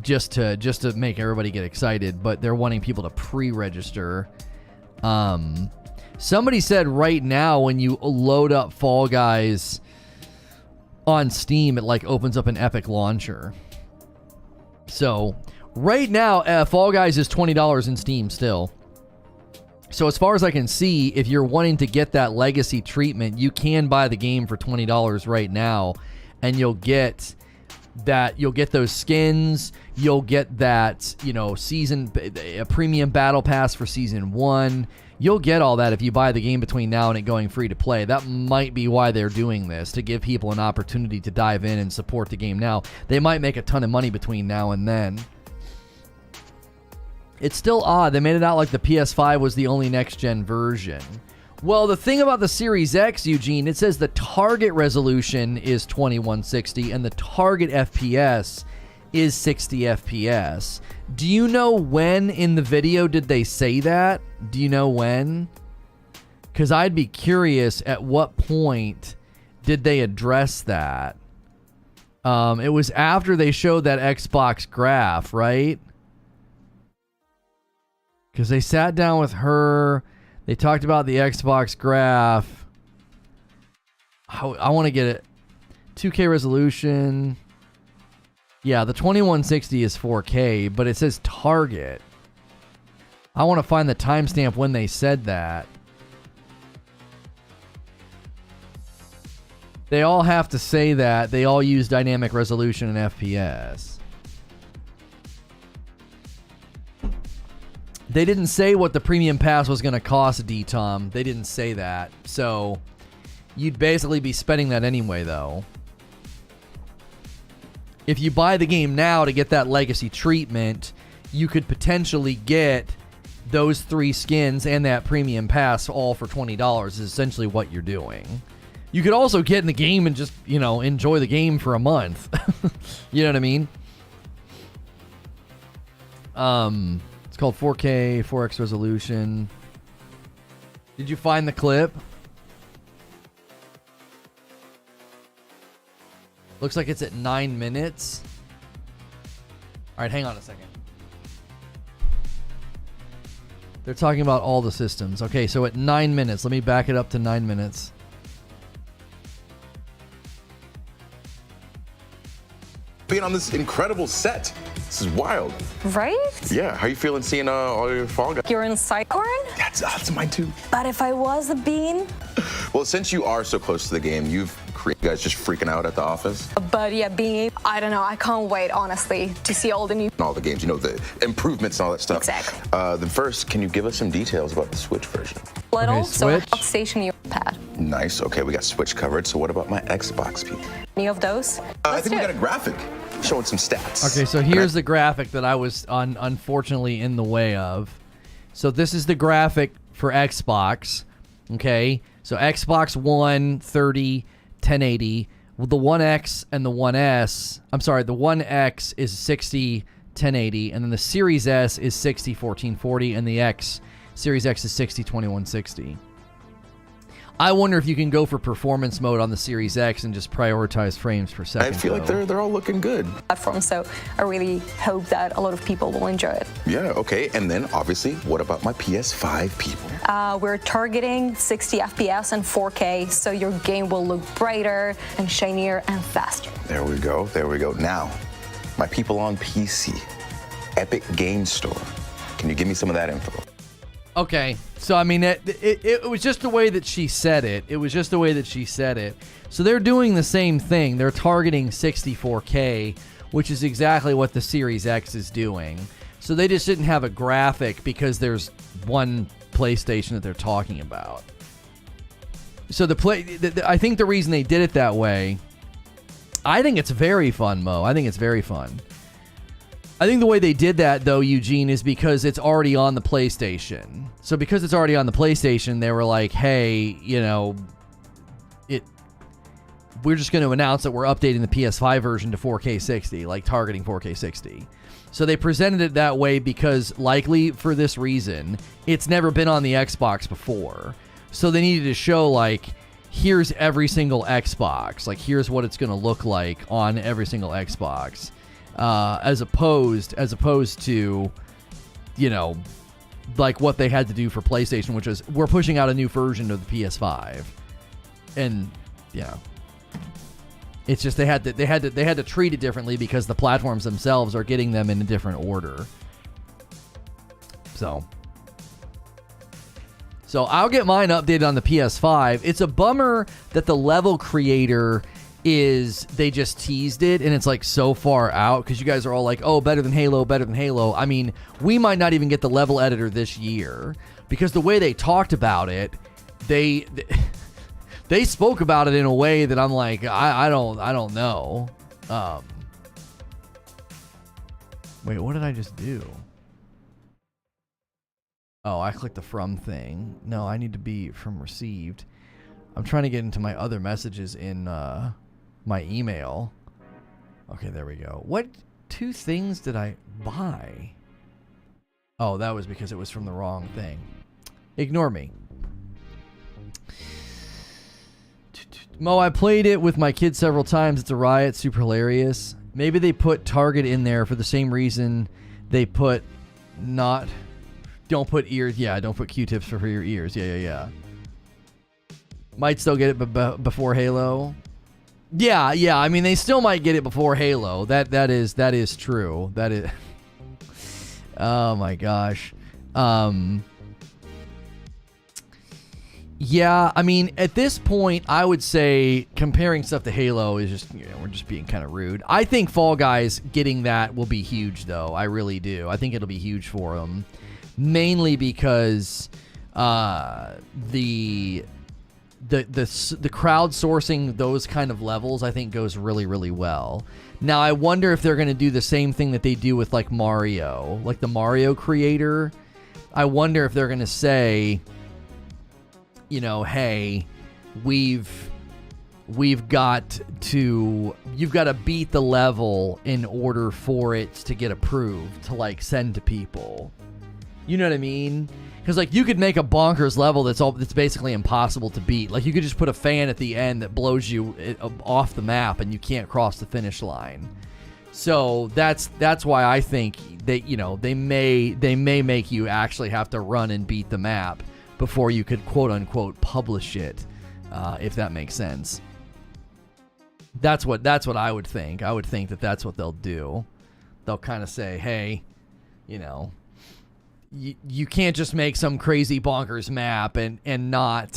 Just to make everybody get excited, but they're wanting people to pre-register. Somebody said right now when you load up Fall Guys on Steam, it like opens up an Epic launcher. So right now, Fall Guys is $20 in Steam still. So as far as I can see, if you're wanting to get that legacy treatment, you can buy the game for $20 right now, and you'll get those skins, you'll get that, a premium battle pass for season 1. You'll get all that if you buy the game between now and it going free to play. That might be why they're doing this, to give people an opportunity to dive in and support the game now. They might make a ton of money between now and then. It's still odd. They made it out like the PS5 was the only next-gen version. Well, the thing about the Series X, Eugene, it says the target resolution is 2160 and the target FPS is 60 FPS. Do you know when in the video did they say that? Do you know when? Because I'd be curious at what point did they address that. It was after they showed that Xbox graph, right? Because they sat down with her. They talked about the Xbox graph. I want to get it. 2K resolution. Yeah, the 2160 is 4K, but it says target. I want to find the timestamp when they said that. They all have to say that. They all use dynamic resolution and FPS. They didn't say what the premium pass was going to cost, D-Tom. They didn't say that. So you'd basically be spending that anyway, though. If you buy the game now to get that legacy treatment, you could potentially get those 3 skins and that premium pass all for $20 is essentially what you're doing. You could also get in the game and just, enjoy the game for a month. You know what I mean? It's called 4K, 4X resolution. Did you find the clip? Looks like it's at 9 minutes. All right, hang on a second. They're talking about all the systems. Okay, so at 9 minutes, let me back it up to 9 minutes. Being on this incredible set. This is wild. Right? Yeah, how you feeling seeing all your Fall Guys? You're in Cycorn? That's mine too. But if I was a bean? Well, since you are so close to the game, you guys just freaking out at the office? But yeah, I don't know, I can't wait, honestly, to see all the new... All the games, the improvements and all that stuff. Exactly. Then first, can you give us some details about the Switch version? Little, so station your pad. Nice, okay, we got Switch covered, so what about my Xbox people? Any of those? I think we got a graphic showing some stats. Okay, so here's the graphic that I was unfortunately in the way of. So this is the graphic for Xbox, okay? So Xbox One, 30, 1080. Well, the One X and the One S, I'm sorry, the One X is 60, 1080, and then the Series S is 60, 1440, and the Series X is 60, 2160. I wonder if you can go for performance mode on the Series X and just prioritize frames per second. I feel like they're all looking good. Platform, so I really hope that a lot of people will enjoy it. Yeah, okay. And then obviously, what about my PS5 people? We're targeting 60 FPS and 4K, so your game will look brighter and shinier and faster. There we go. There we go. Now, my people on PC, Epic Game Store. Can you give me some of that info? Okay, so I mean, it was just the way that she said it. It was just the way that she said it. So they're doing the same thing. They're targeting 64K, which is exactly what the Series X is doing. So they just didn't have a graphic because there's one PlayStation that they're talking about. So I think the reason they did it that way, I think it's very fun, Mo. I think it's very fun. I think the way they did that, though, Eugene, is because it's already on the PlayStation. So because it's already on the PlayStation, they were like, hey, you know, we're just going to announce that we're updating the PS5 version to 4K 60, like targeting 4K 60. So they presented it that way because, likely for this reason, it's never been on the Xbox before. So they needed to show, like, here's every single Xbox. Like, here's what it's going to look like on every single Xbox. As opposed to, you know, like what they had to do for PlayStation, which is we're pushing out a new version of the PS5, and yeah, it's just they had to treat it differently because the platforms themselves are getting them in a different order. So I'll get mine updated on the PS5. It's a bummer that the level creator they just teased it and it's like so far out because you guys are all like, oh, better than Halo. I mean, we might not even get the level editor this year because the way they talked about it, they spoke about it in a way that I'm like, I don't know. Wait, what did I just do? Oh, I clicked the from thing. No, I need to be from received. I'm trying to get into my other messages in my email. Okay, there we go. What 2 things did I buy? Oh, that was because it was from the wrong thing. Ignore me. Mo, I played it with my kids several times. It's a riot. Super hilarious. Maybe they put Target in there for the same reason they put don't put ears. Yeah, don't put Q-tips for your ears. Yeah. Might still get it before Halo. Yeah. I mean, they still might get it before Halo. That is true. That is. Oh my gosh. Yeah. I mean, at this point, I would say comparing stuff to Halo is just, we're just being kind of rude. I think Fall Guys getting that will be huge, though. I really do. I think it'll be huge for them, mainly because the crowdsourcing those kind of levels, I think, goes really, really well. Now, I wonder if they're going to do the same thing that they do with, like, Mario. Like, the Mario creator. I wonder if they're going to say, you know, hey, you've got to beat the level in order for it to get approved to, like, send to people. You know what I mean? Because, like, you could make a bonkers level that's basically impossible to beat. Like, you could just put a fan at the end that blows you off the map and you can't cross the finish line. So that's why I think that, you know, they may make you actually have to run and beat the map before you could quote unquote publish it, if that makes sense. That's what I would think. I would think that that's what they'll do. They'll kind of say, hey, you know, you can't just make some crazy bonkers map and not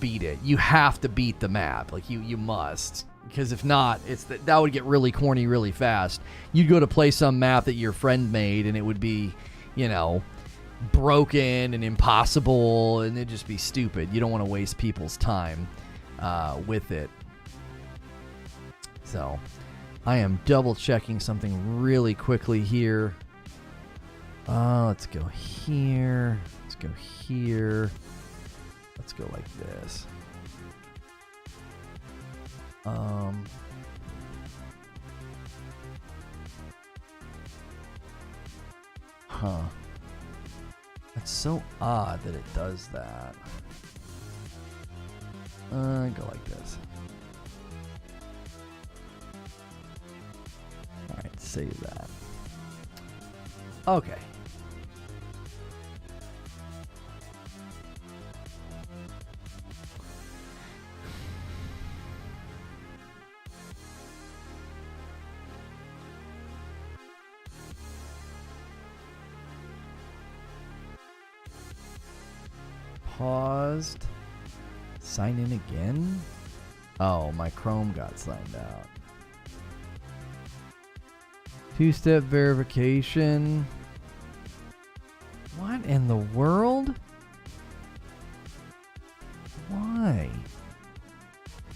beat it. You have to beat the map. Like you must, because if not, that would get really corny really fast. You'd go to play some map that your friend made and it would be, you know, broken and impossible, and it'd just be stupid. You don't want to waste people's time with it. So I am double checking something really quickly here. Let's go here. Let's go here. Let's go like this. That's so odd that it does that. Go like this. Alright, save that. Okay. paused. Sign in again? Oh, my Chrome got signed out. Two-step verification. What in the world? Why?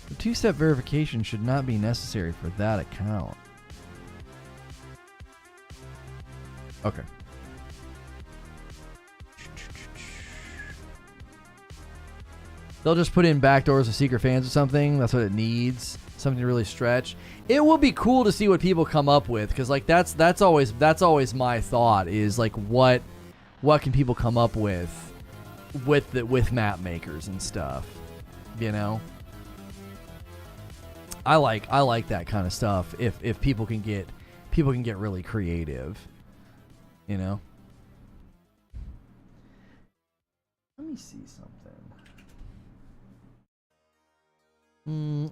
The two-step verification should not be necessary for that account. Okay. They'll just put in backdoors of secret fans or something. That's what it needs. Something to really stretch. It will be cool to see what people come up with, because like that's always my thought is like what can people come up with map makers and stuff, you know. I like that kind of stuff if people can get really creative, you know. Let me see something.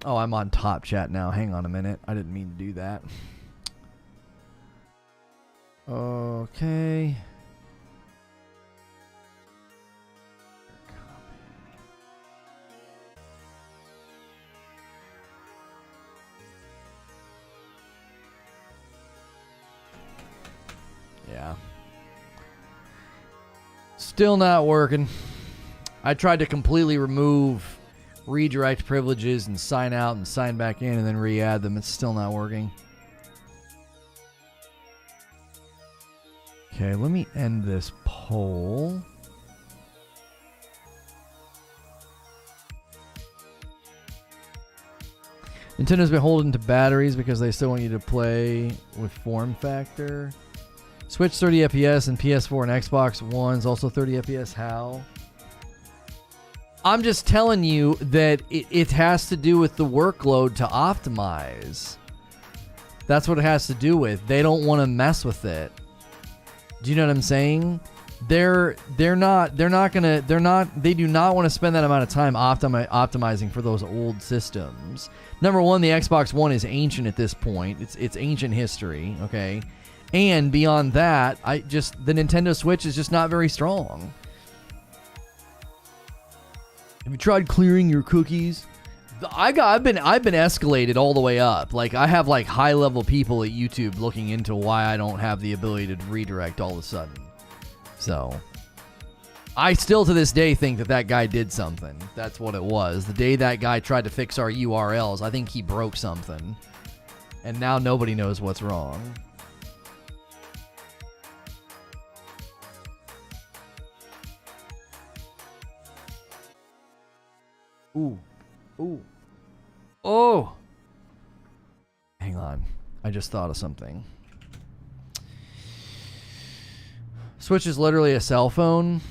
Oh, I'm on top chat now. Hang on a minute. I didn't mean to do that. Okay. Yeah. Still not working. I tried to completely remove redirect privileges and sign out and sign back in and then re-add them. It's still not working. Okay, let me end this poll. Nintendo's been holding to batteries because they still want you to play with form factor. Switch 30 FPS and PS4 and Xbox One's also 30 FPS. How? I'm just telling you that it has to do with the workload to optimize. That's what it has to do with. They don't want to mess with it. Do you know what I'm saying? They do not want to spend that amount of time optimizing for those old systems. Number one, the Xbox One is ancient at this point. It's ancient history, okay? And beyond that, the Nintendo Switch is just not very strong. Have you tried clearing your cookies? I've been escalated all the way up. Like, I have like high level people at YouTube looking into why I don't have the ability to redirect all of a sudden. So I still to this day think that guy did something. That's what it was. The day that guy tried to fix our URLs, I think he broke something. And now nobody knows what's wrong. Ooh. Ooh. Oh! Hang on. I just thought of something. Switch is literally a cell phone.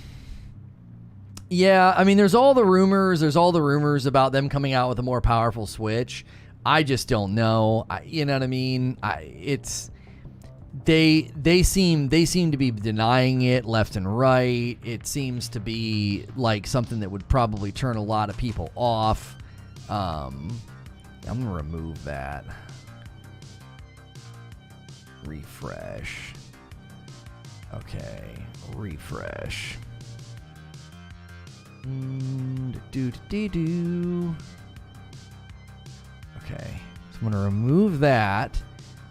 Yeah, I mean, there's all the rumors. There's all the rumors about them coming out with a more powerful Switch. I just don't know. You know what I mean? They seem to be denying it left and right. It seems to be like something that would probably turn a lot of people off. I'm gonna remove that. Refresh. Okay, refresh. Okay, so I'm gonna remove that,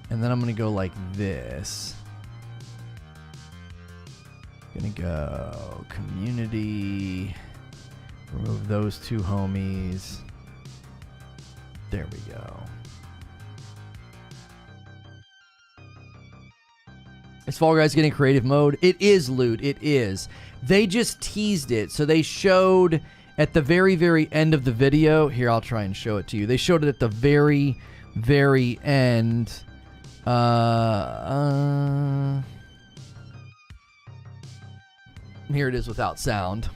and then I'm gonna go like this. Gonna go community. Remove those two homies. There we go. Is Fall Guys getting creative mode? It is, Loot. It is. They just teased it. So they showed at the very, very end of the video. Here, I'll try and show it to you. They showed it at the very, very end. Here it is without sound.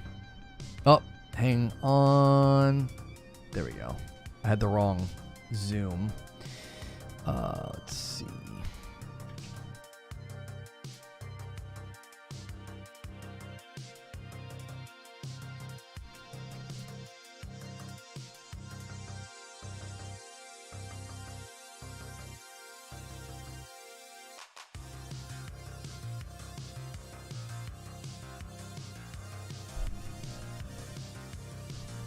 Oh, hang on. There we go. I had the wrong zoom. Let's see.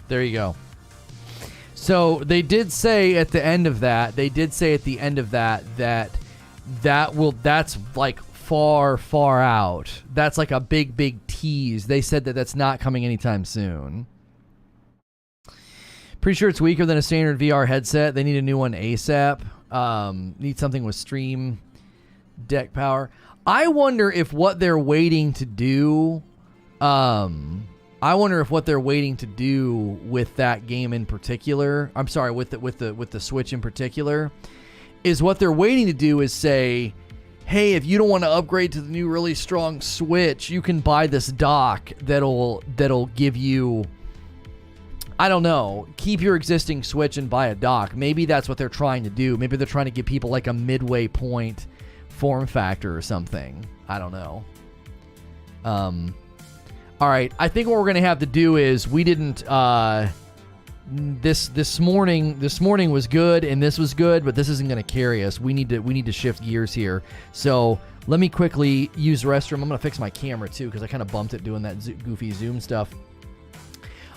There you go. So they did say at the end of that, that's like far out. That's like a big tease. They said that that's not coming anytime soon. Pretty sure it's weaker than a standard VR headset. They need a new one ASAP. Need something with stream deck power. I wonder if what they're waiting to do, with that game in particular, I'm sorry, with the Switch in particular, is what they're waiting to do is say, hey, if you don't want to upgrade to the new really strong Switch, you can buy this dock that'll give you, I don't know, keep your existing Switch and buy a dock. Maybe that's what they're trying to do. Maybe they're trying to give people like a midway point form factor or something. I don't know. All right, I think what we're gonna have to do is we didn't. This morning was good and this was good, but this isn't gonna carry us. We need to shift gears here. So let me quickly use the restroom. I'm gonna fix my camera too because I kind of bumped it doing that goofy zoom stuff.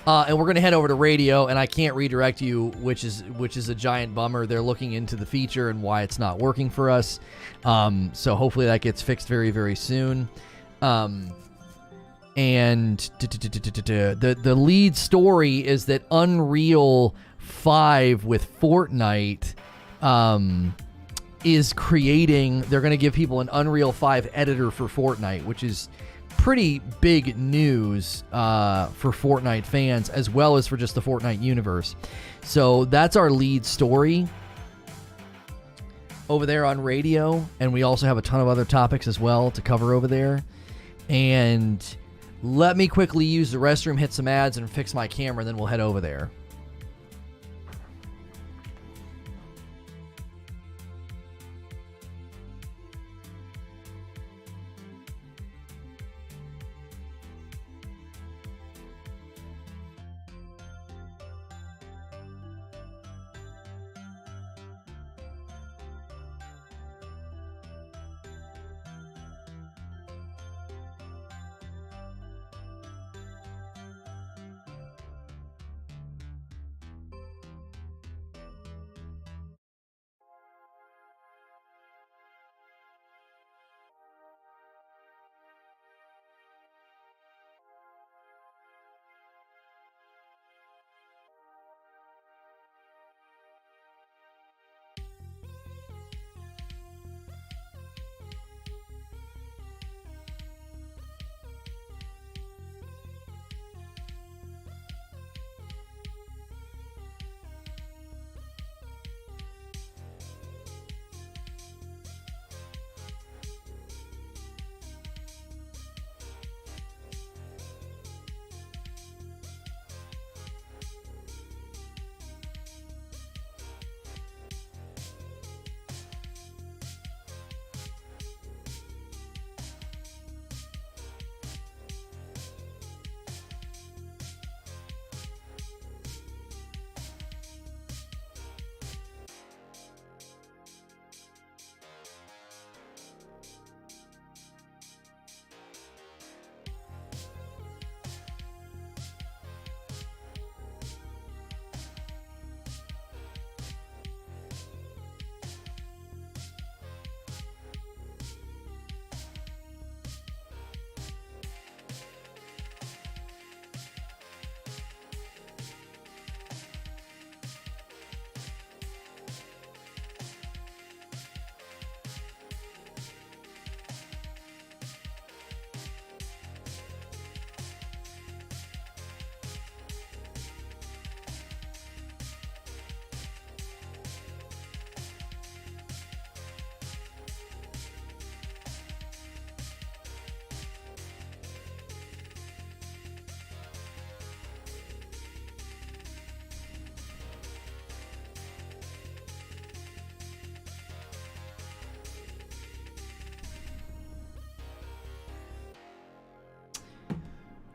And we're gonna head over to radio, and I can't redirect you, which is a giant bummer. They're looking into the feature and why it's not working for us. So hopefully that gets fixed very, very soon. And the lead story is that Unreal 5 with Fortnite is creating. They're gonna give people an Unreal 5 editor for Fortnite, which is pretty big news for Fortnite fans as well as for just the Fortnite universe. So that's our lead story over there on radio, and we also have a ton of other topics as well to cover over there. And let me quickly use the restroom, hit some ads, and fix my camera, and then we'll head over there.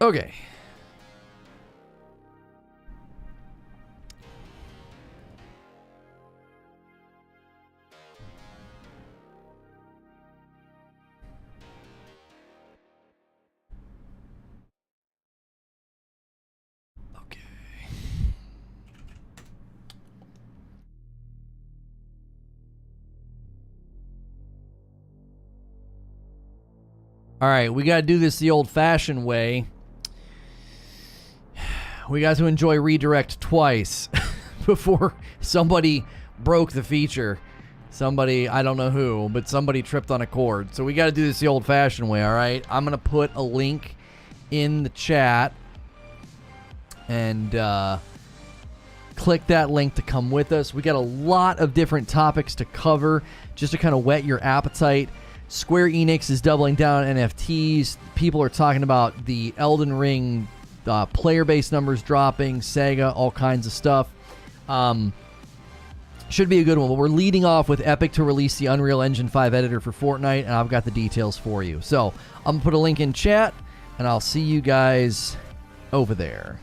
Okay. All right, we got to do this the old-fashioned way. We got to enjoy redirect twice before somebody broke the feature. Somebody, I don't know who, but somebody tripped on a cord. So we got to do this the old-fashioned way, all right? I'm going to put a link in the chat and click that link to come with us. We got a lot of different topics to cover just to kind of whet your appetite. Square Enix is doubling down on NFTs. People are talking about the Elden Ring player base numbers dropping, Sega, all kinds of stuff. Should be a good one, but we're leading off with Epic to release the Unreal Engine 5 editor for Fortnite, and I've got the details for you. So I'm going to put a link in chat, and I'll see you guys over there.